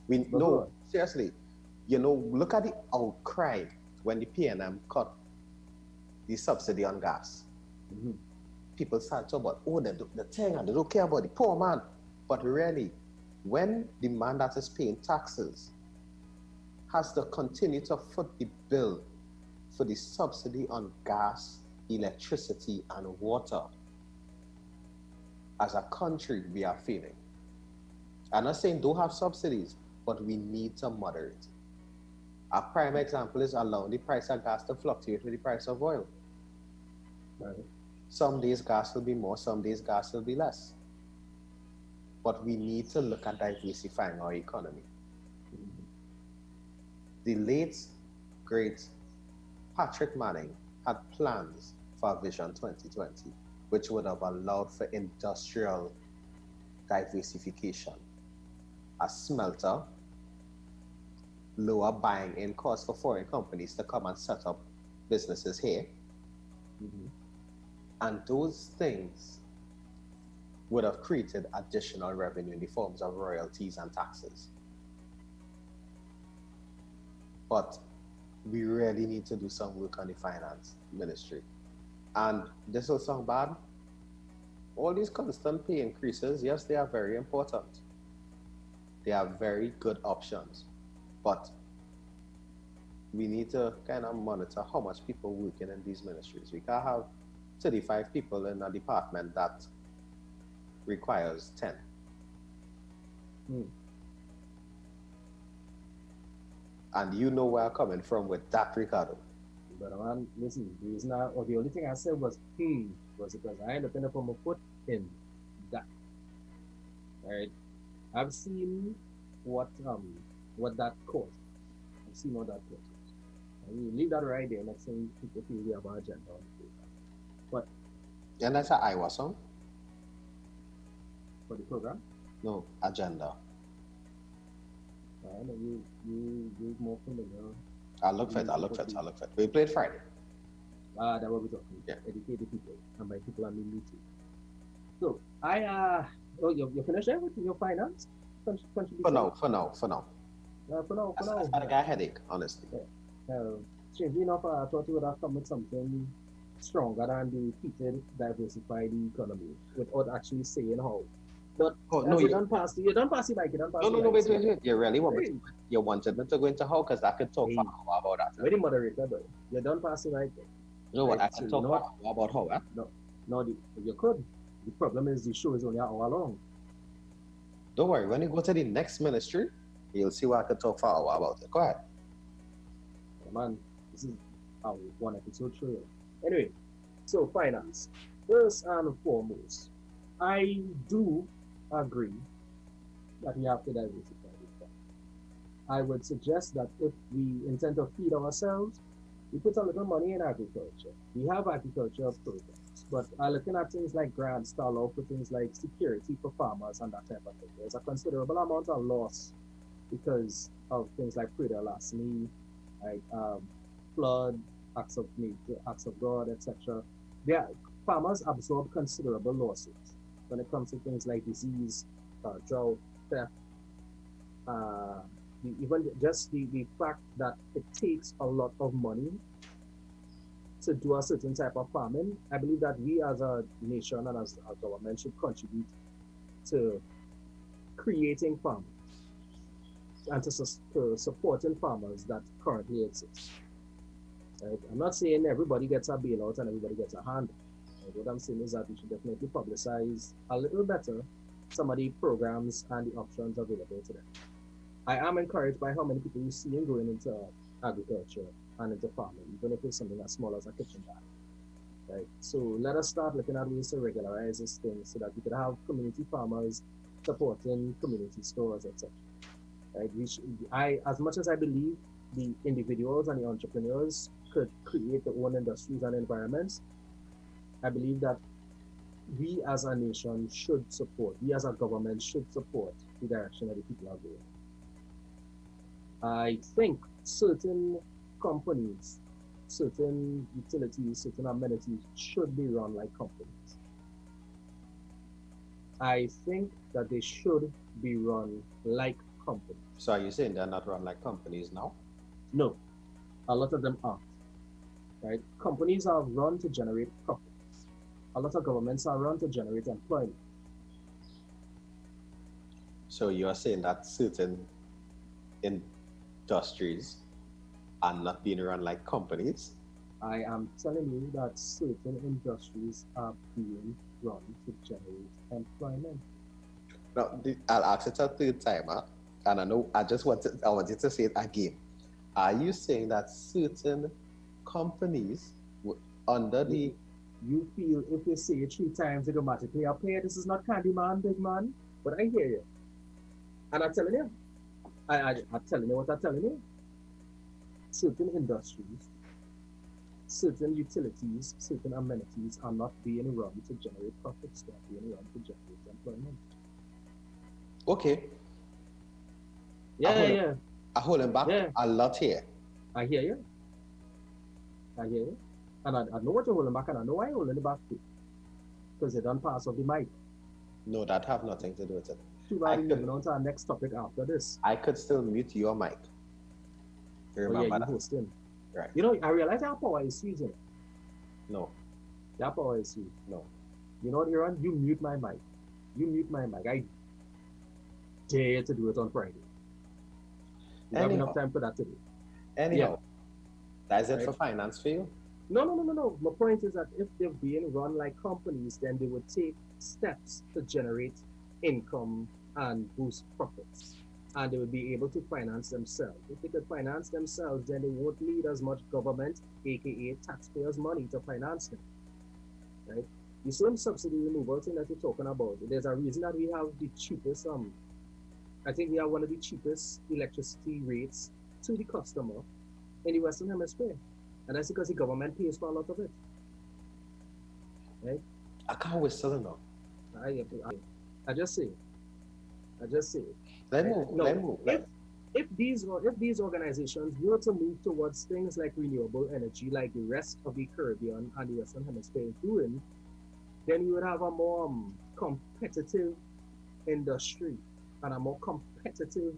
thing. No, seriously. You know, look at the outcry when the PNM cut the subsidy on gas. Mm-hmm. People start talking about, the thing, and they don't care about the poor man. But really, when the man that is paying taxes has to continue to foot the bill for the subsidy on gas, electricity, and water, as a country, we are failing. I'm not saying don't have subsidies, but we need to moderate. A prime example is allowing the price of gas to fluctuate with the price of oil. Right. Some days gas will be more, some days gas will be less. But we need to look at diversifying our economy. Mm-hmm. The late, great Patrick Manning had plans for Vision 2020, which would have allowed for industrial diversification. A smelter, lower buying in costs for foreign companies to come and set up businesses here. Mm-hmm. And those things would have created additional revenue in the forms of royalties and taxes. But we really need to do some work on the finance ministry. And this will sound bad. All these constant pay increases, yes, they are very important. They are very good options. But we need to kind of monitor how much people working in these ministries. We can't have 35 people in a department that requires 10. And you know where I'm coming from with that, Ricardo. But man, listen, the reason or the only thing I said was because I ended up in a form of foot in that. Right? I've seen what that cost. I've seen what that cost. And you leave that right there. Next thing people feel we have our agenda on the paper. But And that's an Iowa song? for the program, No, agenda. I know you more familiar. I'll look for it. We played Friday. That what we're talking. Yeah. Educate the people. And by people I mean me too. So you finished there with your finance contribution? For now. For now. I got a headache, honestly. strangely enough, I thought you would have come with something stronger than the repeated diversify the economy without actually saying how. But Oh, no, you don't pass the bike, you don't pass No, the no, no, bike. wait. You really want Hey. me to, you wanted me to go into how? Because I could talk for Hey. an hour about that. Very moderator, though. You don't pass the bike. You know what? I Right, can so talk you for know an hour about how, eh? No, you could. The problem is the show is only an hour long. Don't worry, when you go to the next ministry, you'll see what I could talk for an hour about it. Go ahead. Man, this is our one episode show. Anyway, so finance. First and foremost, I do agree that we have to diversify this. I would suggest that if we intend to feed ourselves, we put a little money in agriculture. We have agriculture programs, but looking at things like grants, start off with things like security for farmers and that type of thing. There's a considerable amount of loss because of things like predatory, like flood, acts of nature, acts of God, etc. Farmers absorb considerable losses when it comes to things like disease, drought, theft, even just the fact that it takes a lot of money to do a certain type of farming. I believe that we as a nation and as a government should contribute to creating farmers and to supporting farmers that currently exist. Right? I'm not saying everybody gets a bailout and everybody gets a hand. Right? What I'm saying is that we should definitely publicize a little better some of the programs and the options available to them. I am encouraged by how many people you see going into agriculture and into farming, even if it's something as small as a kitchen garden. Right? So let us start looking at ways to regularize this thing so that we could have community farmers supporting community stores, etc. Right? As much as I believe the individuals and the entrepreneurs could create their own industries and environments, I believe that we as a nation should support, we as a government should support the direction that the people are going. I think certain companies, certain utilities, certain amenities should be run like companies. I think that they should be run like companies. So are you saying they're not run like companies now? No, a lot of them aren't. Right? Companies are run to generate profits. A lot of governments are run to generate employment. So you are saying that certain industries are not being run like companies? I am telling you that certain industries are being run to generate employment. Now, I'll ask it a third time, huh? And I know I want you to say it again. Are you saying that certain companies under the... You feel if you say it 3 times automatically appear, this is not Candyman, big man, but I hear you. And I'm telling you, I'm telling you what I'm telling you. Certain industries, certain utilities, certain amenities are not being run to generate profits, they're being run to generate employment. Okay. Yeah. I hold him back a lot here. I hear you. And I know what you're holding back, and I know why you're holding it back too. Because you don't pass off the mic. No, that have nothing to do with it. Too bad we're moving on to our next topic after this. I could still mute your mic. Remember you're that? hosting. Right. You know, I realize our power is using it. No. Your power is used. No. You know what, Aaron? You mute my mic. I dare you to do it on Friday. You have enough time for that today. Anyhow, that's it for finance for you? No. My point is that if they're being run like companies, then they would take steps to generate income and boost profits. And they would be able to finance themselves. If they could finance themselves, then they won't need as much government, aka taxpayers' money to finance them. Right? The same subsidy removal thing that you're talking about, there's a reason that we have the cheapest, I think we have one of the cheapest electricity rates to the customer in the Western Hemisphere. And that's because the government pays for a lot of it. Right? I can't whistle enough. I just say. Let's move. If these organizations were to move towards things like renewable energy, like the rest of the Caribbean and the Western Hemisphere is doing, then we would have a more competitive industry and a more competitive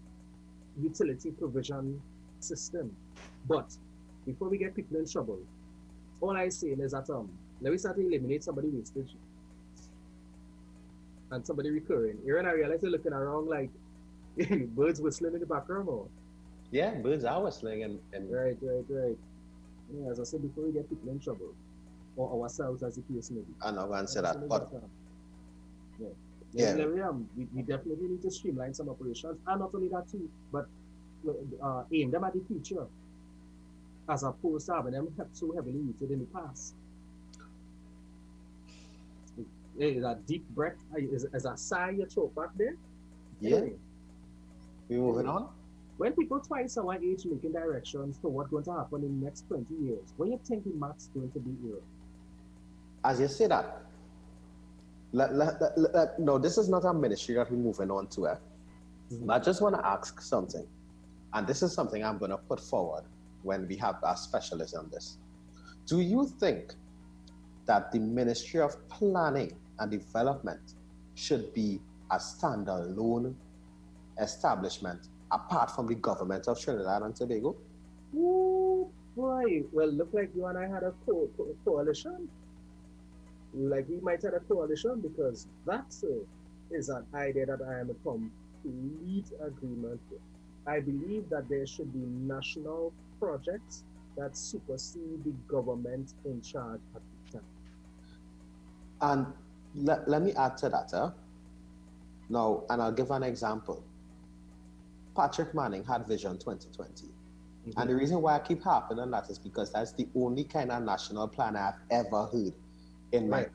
utility provision system. But before we get people in trouble, all I say is that let me start to eliminate somebody wastage and somebody recurring. Here and I realize they're looking around like birds whistling in the background or Yeah, birds are whistling and right. Yeah, as I said before we get people in trouble. Or ourselves as the case may be. I'm not going to say that, but yeah. We definitely need to streamline some operations, and not only that too, but aim them at the future, as opposed to having them so heavily rooted in the past. Is that deep breath? Is a sigh your throat back there? yeah, Anyway, we moving on. when people twice our age making directions to what's going to happen in the next 20 years, when you think the math's going to be here? As you say that, no, this is not a ministry that we're moving on to. But I just want to ask something, and this is something I'm going to put forward when we have our specialist on this. Do you think that the Ministry of Planning and Development should be a standalone establishment apart from the government of Trinidad and Tobago? Ooh, boy, well, look like you and I had a coalition. Like we might have a coalition, because that is an idea that I am in complete agreement with. I believe that there should be national projects that supersede the government in charge at the time. And let me add to that. Now, and I'll give an example. Patrick Manning had Vision 2020. And the reason why I keep harping on that is because that's the only kind of national plan I've ever heard in my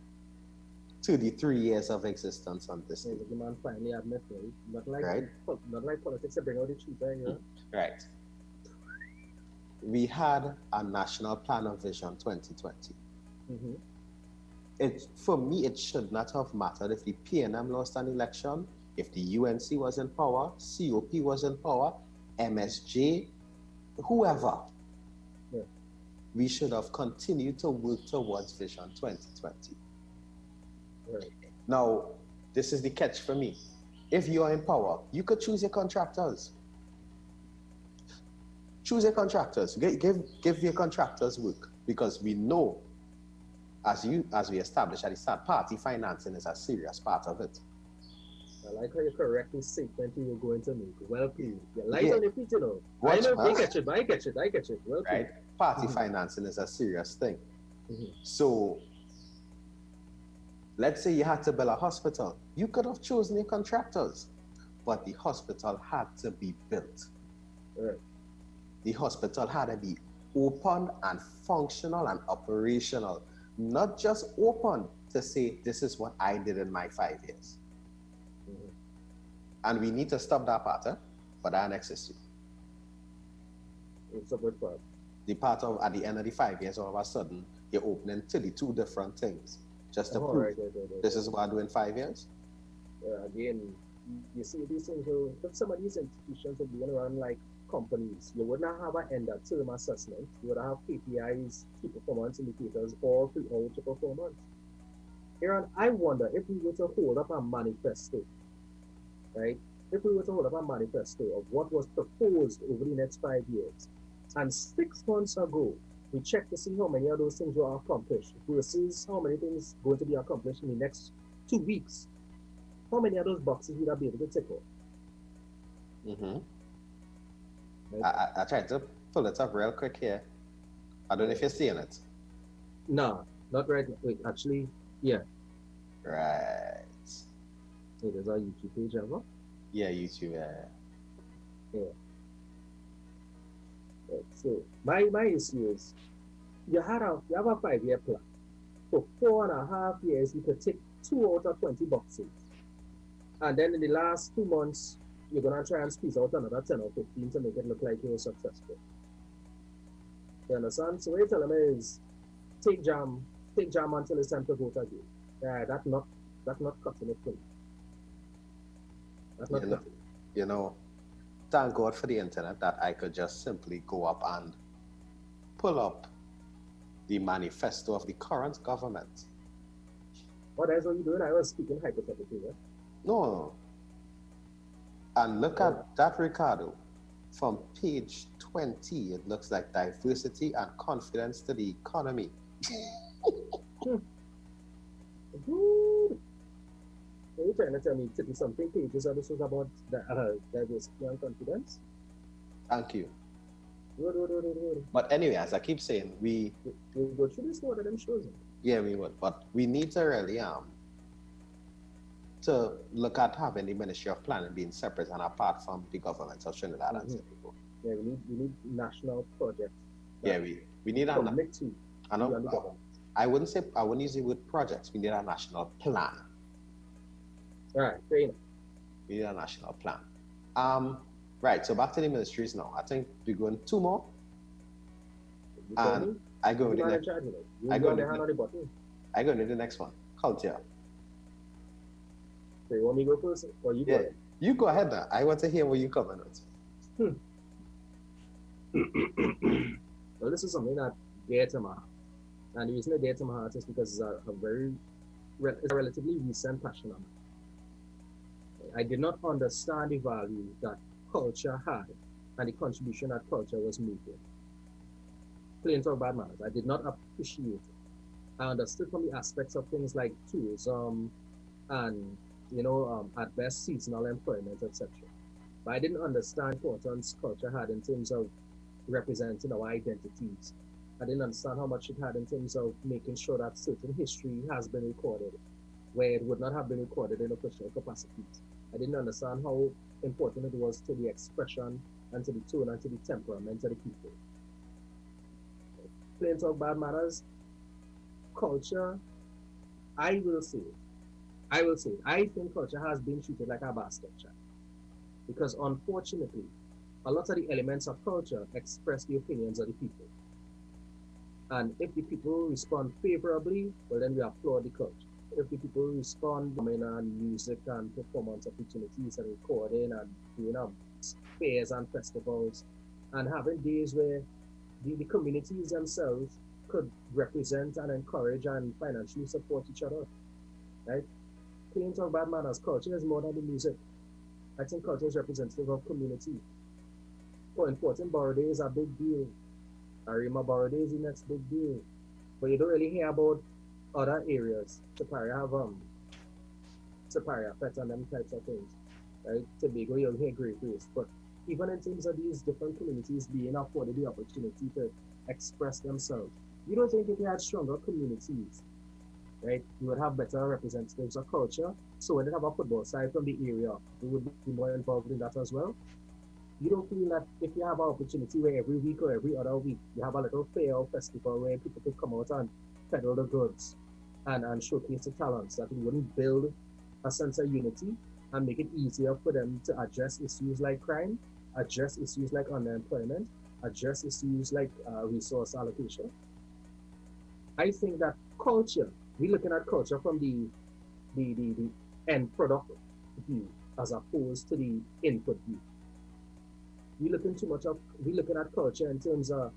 33 years of existence on this. The man finally admit, right? Not like politics to bring out the truth, right? Right. We had a national plan of Vision 2020. For me, it should not have mattered if the PNM lost an election, if the UNC was in power, COP was in power, MSJ, whoever. We should have continued to work towards Vision 2020. Now, this is the catch for me. If you are in power, you could choose your contractors. Choose your contractors. Give your contractors work, because we know, as we established at the start, party financing is a serious part of it. I like how you correctly statement you were going to make. Well, please. You're light on your feet, you know. I get it. Well, right? Party financing is a serious thing. So, let's say you had to build a hospital. You could have chosen your contractors, but the hospital had to be built. The hospital had to be open and functional and operational, not just open to say, this is what I did in my 5 years. And we need to stop that pattern for that next issue. It's a good part. The part of, at the end of the 5 years, all of a sudden, you're opening 32 different things just to prove this is what I do in 5 years. Again, you see these things, if some of these institutions are being run like companies, you would not have an end of term assessment. You would have KPIs, key performance indicators, all throughout your performance. Aaron, I wonder if we were to hold up a manifesto, right? If we were to hold up a manifesto of what was proposed over the next 5 years, and 6 months ago, we checked to see how many of those things were accomplished versus how many things going to be accomplished in the next 2 weeks, how many of those boxes would I be able to tick off? Right? I tried to pull it up real quick here. I don't know if you're seeing it. No, not right now. Wait, actually, yeah. Right. So there's our YouTube page ever? Yeah, YouTube, Yeah. Right, so my issue is you have a 5-year plan. For 4.5 years, you could tick 2 out of 20 boxes. And then in the last 2 months, you're gonna try and squeeze out another 10 or 15 to make it look like you're successful. You understand? So what you're telling me is take jam until it's time to vote again. Yeah, that's not cutting it for me. That's not cutting it. You know, thank God for the internet that I could just simply go up and pull up the manifesto of the current government. Oh, that's what you're doing? I was speaking hypothetically, yeah? No. And look at that, Ricardo. from page 20, it looks like diversity and confidence to the economy. Good. Are you trying to tell me 30 something pages and this was about the diversity and confidence? Thank you. Good. But anyway, as I keep saying, we go through this one of them shows. yeah, we would, but we need to really to look at having the Ministry of Planning being separate and apart from the government of Trinidad and Tobago. Yeah, we need national projects. Yeah, we need a committee. I wouldn't use the word projects. We need a national plan. All right, fair enough. We need a national plan. Right, so back to the ministries now. I think we're going 2 more. And I go with the next. I go into the next one. Culture. So you want me to go first, or you go ahead? You go ahead now. I want to hear what you come with. Well, this is something that dear to my heart. And the reason it's dear to my heart is because it's a relatively recent passion of mine. I did not understand the value that culture had and the contribution that culture was making. Plain talk bad manners. I did not appreciate it. I understood from the aspects of things like tourism and at best seasonal employment, etc. But I didn't understand the importance culture had in terms of representing our identities. I didn't understand how much it had in terms of making sure that certain history has been recorded where it would not have been recorded in official capacities. I didn't understand how important it was to the expression and to the tone and to the temperament of the people. Plain talk bad manners, culture, I will say it. I think culture has been treated like a bastard child. Because unfortunately, a lot of the elements of culture express the opinions of the people. And if the people respond favorably, well then we applaud the culture. If the people respond on music and performance opportunities and recording and doing fairs and festivals and having days where the communities themselves could represent and encourage and financially support each other, right? Plain talk bad manners, culture is more than the music. I think culture is representative of community. For important Borrow Day is a big deal. Arima Borrow Day is the next big deal. But you don't really hear about other areas. Siparia have Siparia, Pet and them types of things. Right? Tobago, you'll hear Great Grace. But even in terms of these different communities being afforded the opportunity to express themselves, you don't think if you had stronger communities, right, you would have better representatives of culture. So when they have a football side from the area, they would be more involved in that as well. You don't feel that if you have an opportunity where every week or every other week you have a little fair or festival where people could come out and peddle the goods and showcase the talents, that it wouldn't build a sense of unity and make it easier for them to address issues like crime, address issues like underemployment, address issues like resource allocation. I think that culture, we're looking at culture from the end product view as opposed to the input view. We're looking at culture in terms of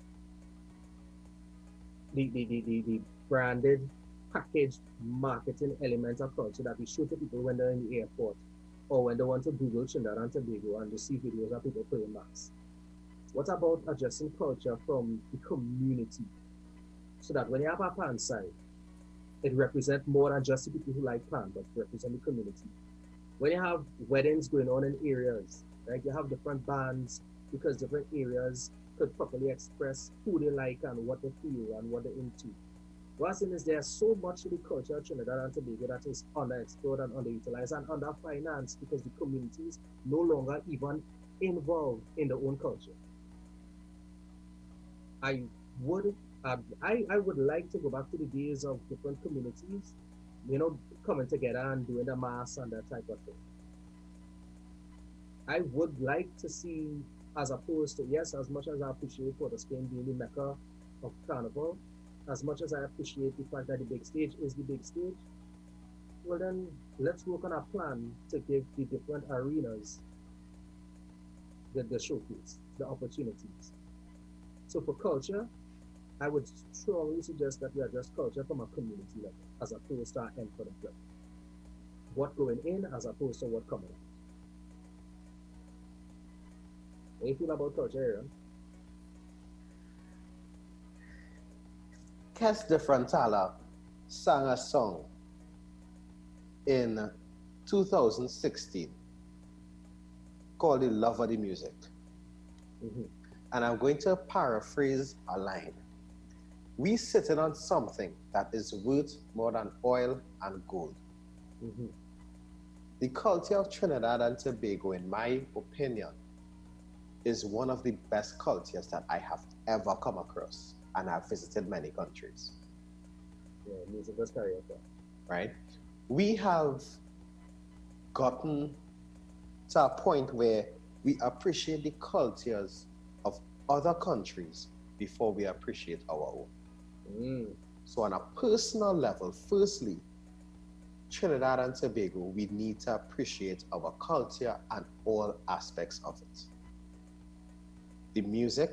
the branded, packaged marketing element of culture that we show to people when they're in the airport or when they want to Google Trinidad and Tobago and just see videos of people playing bass. What about addressing culture from the community? So that when you have a pan side, it represents more than just the people who like pan, but represent the community. When you have weddings going on in areas, right, you have different bands because different areas could properly express who they like and what they feel and what they're into. What I'm saying is there's so much of the culture of Trinidad and Tobago that is underexplored and underutilized and underfinanced because the communities no longer even involved in their own culture. I would like to go back to the days of different communities, coming together and doing the mass and that type of thing. I would like to see, as opposed to, yes, as much as I appreciate Port of Spain being the mecca of Carnival, as much as I appreciate the fact that the big stage is the big stage, well then, let's work on a plan to give the different arenas the showcase, the opportunities. So for culture, I would strongly suggest that we address culture from a community level, as opposed to our end product level. What going in, as opposed to what coming out. How you feel about culture, Aaron? Kes de Frontala sang a song in 2016 called The Love of the Music. Mm-hmm. And I'm going to paraphrase a line. We sitting on something that is worth more than oil and gold. Mm-hmm. The culture of Trinidad and Tobago, in my opinion, is one of the best cultures that I have ever come across. And I've visited many countries. Yeah, music was karaoke. Right? We have gotten to a point where we appreciate the cultures of other countries before we appreciate our own. Mm. So on a personal level, firstly, Trinidad and Tobago, we need to appreciate our culture and all aspects of it. The music,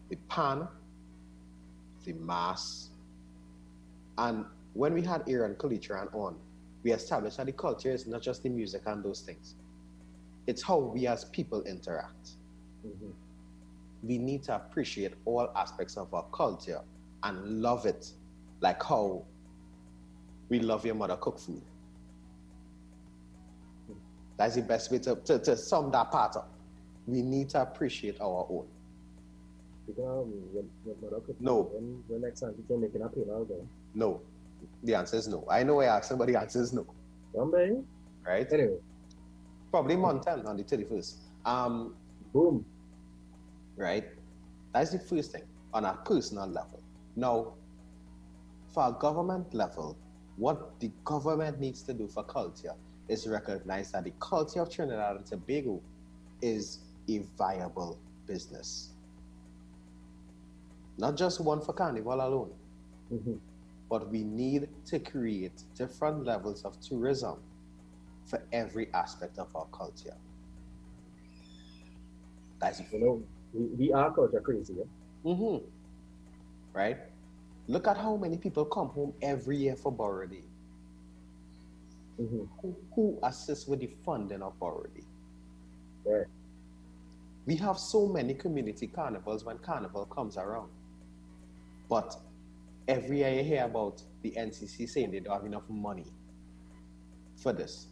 the pan, the mass, and when we had Aaron Kalitran on, we established that the culture is not just the music and those things. It's how we as people interact. Mm-hmm. We need to appreciate all aspects of our culture and love it, like how we love your mother cook food. That's the best way to sum that part up. We need to appreciate our own. Because your mother could No. When next time you're making a pilau then. No. The answer is no. I know I asked somebody, the answer is no. Somebody? Right? Anyway. Probably Mountain on the 31st. Boom. Right? That's the first thing on a personal level. Now, for a government level, what the government needs to do for culture is recognize that the culture of Trinidad and Tobago is a viable business. Not just one for Carnival alone, Mm-hmm. but we need to create different levels of tourism for every aspect of our culture. That's You know, we are culture crazy, yeah? Mm-hmm. Right? Look at how many people come home every year for Borody. Mm-hmm. Who assists with the funding of Borody? Yeah. We have so many community carnivals when carnival comes around. But every year you hear about the NCC saying they don't have enough money for this.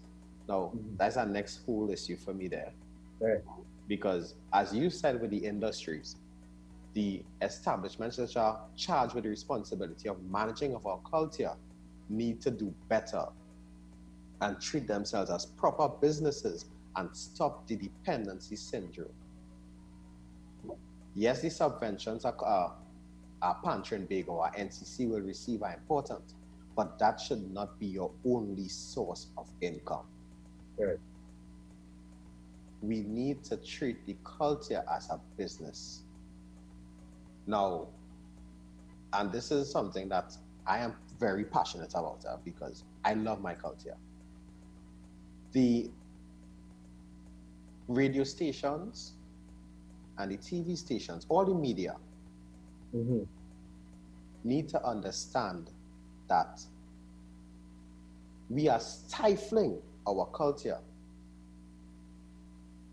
Now, that's our next whole issue for me there. Right. Because as you said with the industries, the establishments that are charged with the responsibility of managing of our culture need to do better and treat themselves as proper businesses and stop the dependency syndrome. Yes, the subventions our Pantry and Big or our NCC will receive are important, but that should not be your only source of income. Right. We need to treat the culture as a business. Now, and this is something that I am very passionate about because I love my culture. The radio stations and the TV stations, all the media, Mm-hmm. need to understand that we are stifling our culture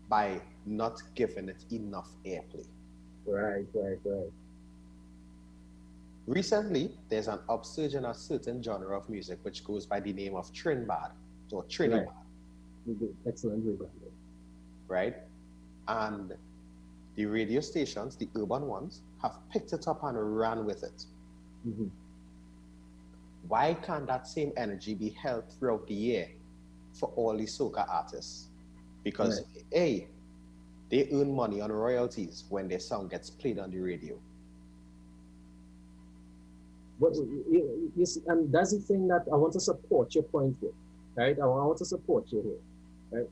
by not giving it enough airplay. Right. Recently, there's an upsurge in a certain genre of music which goes by the name of Trinidad or Trinidad. Right. Excellent rebranding. Right? And the radio stations, the urban ones, have picked it up and ran with it. Mm-hmm. Why can't that same energy be held throughout the year for all the soca artists? Because, A, they earn money on royalties when their song gets played on the radio. But yes, and that's the thing that I want to support your point with, right? I want to support you here, right?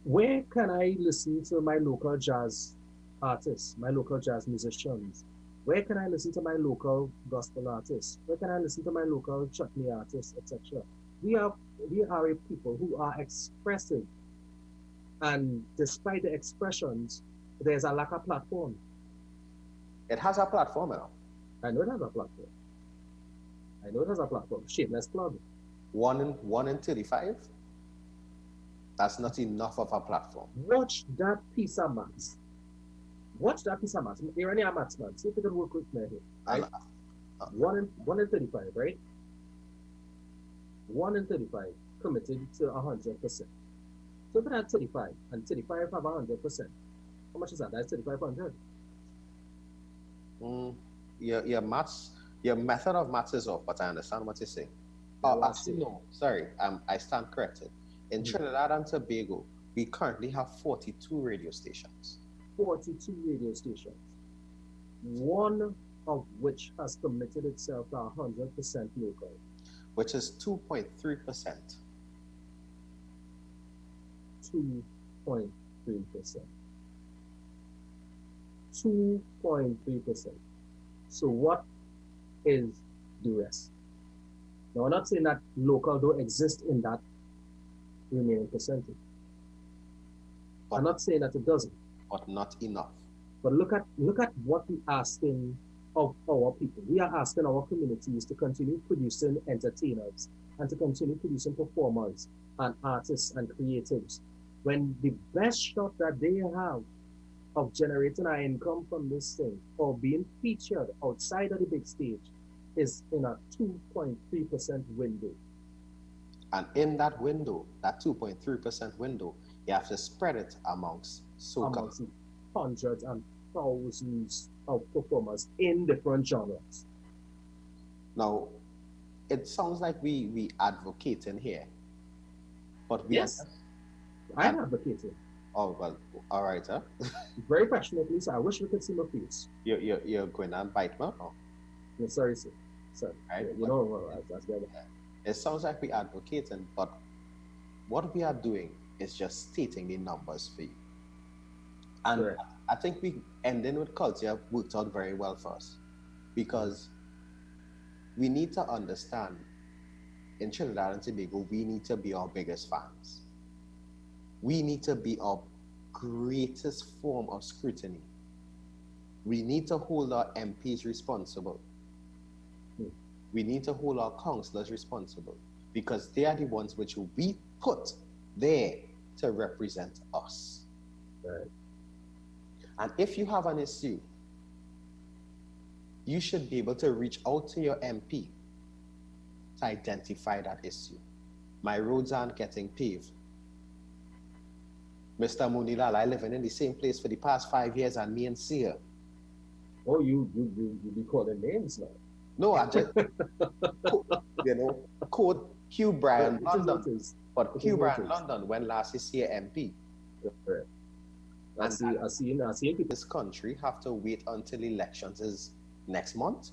Where can I listen to my local jazz artists, my local jazz musicians? Where can I listen to my local gospel artists? Where can I listen to my local chutney artists, etc.? We are a people who are expressive, and despite the expressions, there's a lack of platform. It has a platform now. I know it has a platform. Shameless plug. One in 35. That's not enough of a platform. Watch that piece of maths. Watch that piece of maths. You're any maths, man. See if you can work with me here. Right? 1 in 35, right? 1 in 35 committed to 100%. So if that's 35 and 35 have 100%, how much is that? That's 3,500. Your maths, your method of maths is off, but I understand what you're saying. Actually, no, sorry, I stand corrected. In Trinidad and Tobago, we currently have 42 radio stations. 42 radio stations, one of which has committed itself to 100% local. Which is 2.3%. 2.3%. 2.3%. So what is the rest? Now, I'm not saying that local don't exist in that remaining percentage. But, I'm not saying that it doesn't. But not enough. But look at what we're asking of our people. We are asking our communities to continue producing entertainers and to continue producing performers and artists and creatives, when the best shot that they have of generating an income from this thing or being featured outside of the big stage is in a 2.3% window. And in that window, that 2.3% window, you have to spread it amongst hundreds and thousands of performers in different genres. Now, it sounds like we advocate in here, but we yes, I'm advocating. Oh well, all right, huh? Very passionately, so I wish we could see my face. You're going and bite me? Oh. No, sorry, sir. Sorry. Right, you know, well, that's good. It sounds like we're advocating, but what we are doing is just stating the numbers for you. And correct. I think we ending with culture worked out very well for us, because we need to understand in Trinidad and Tobago, we need to be our biggest fans. We need to be our greatest form of scrutiny. We need to hold our MPs responsible. We need to hold our councillors responsible, because they are the ones which we put there to represent us. Right. And if you have an issue, you should be able to reach out to your MP to identify that issue. My roads aren't getting paved. Mr. Munilal, I living in the same place for the past 5 years and me and Sia. Oh, you be calling names now. No, I just, quote Hugh Bryan London. But Hugh Bryan London, when last is here MP. Right. I see people. This country have to wait until elections is next month.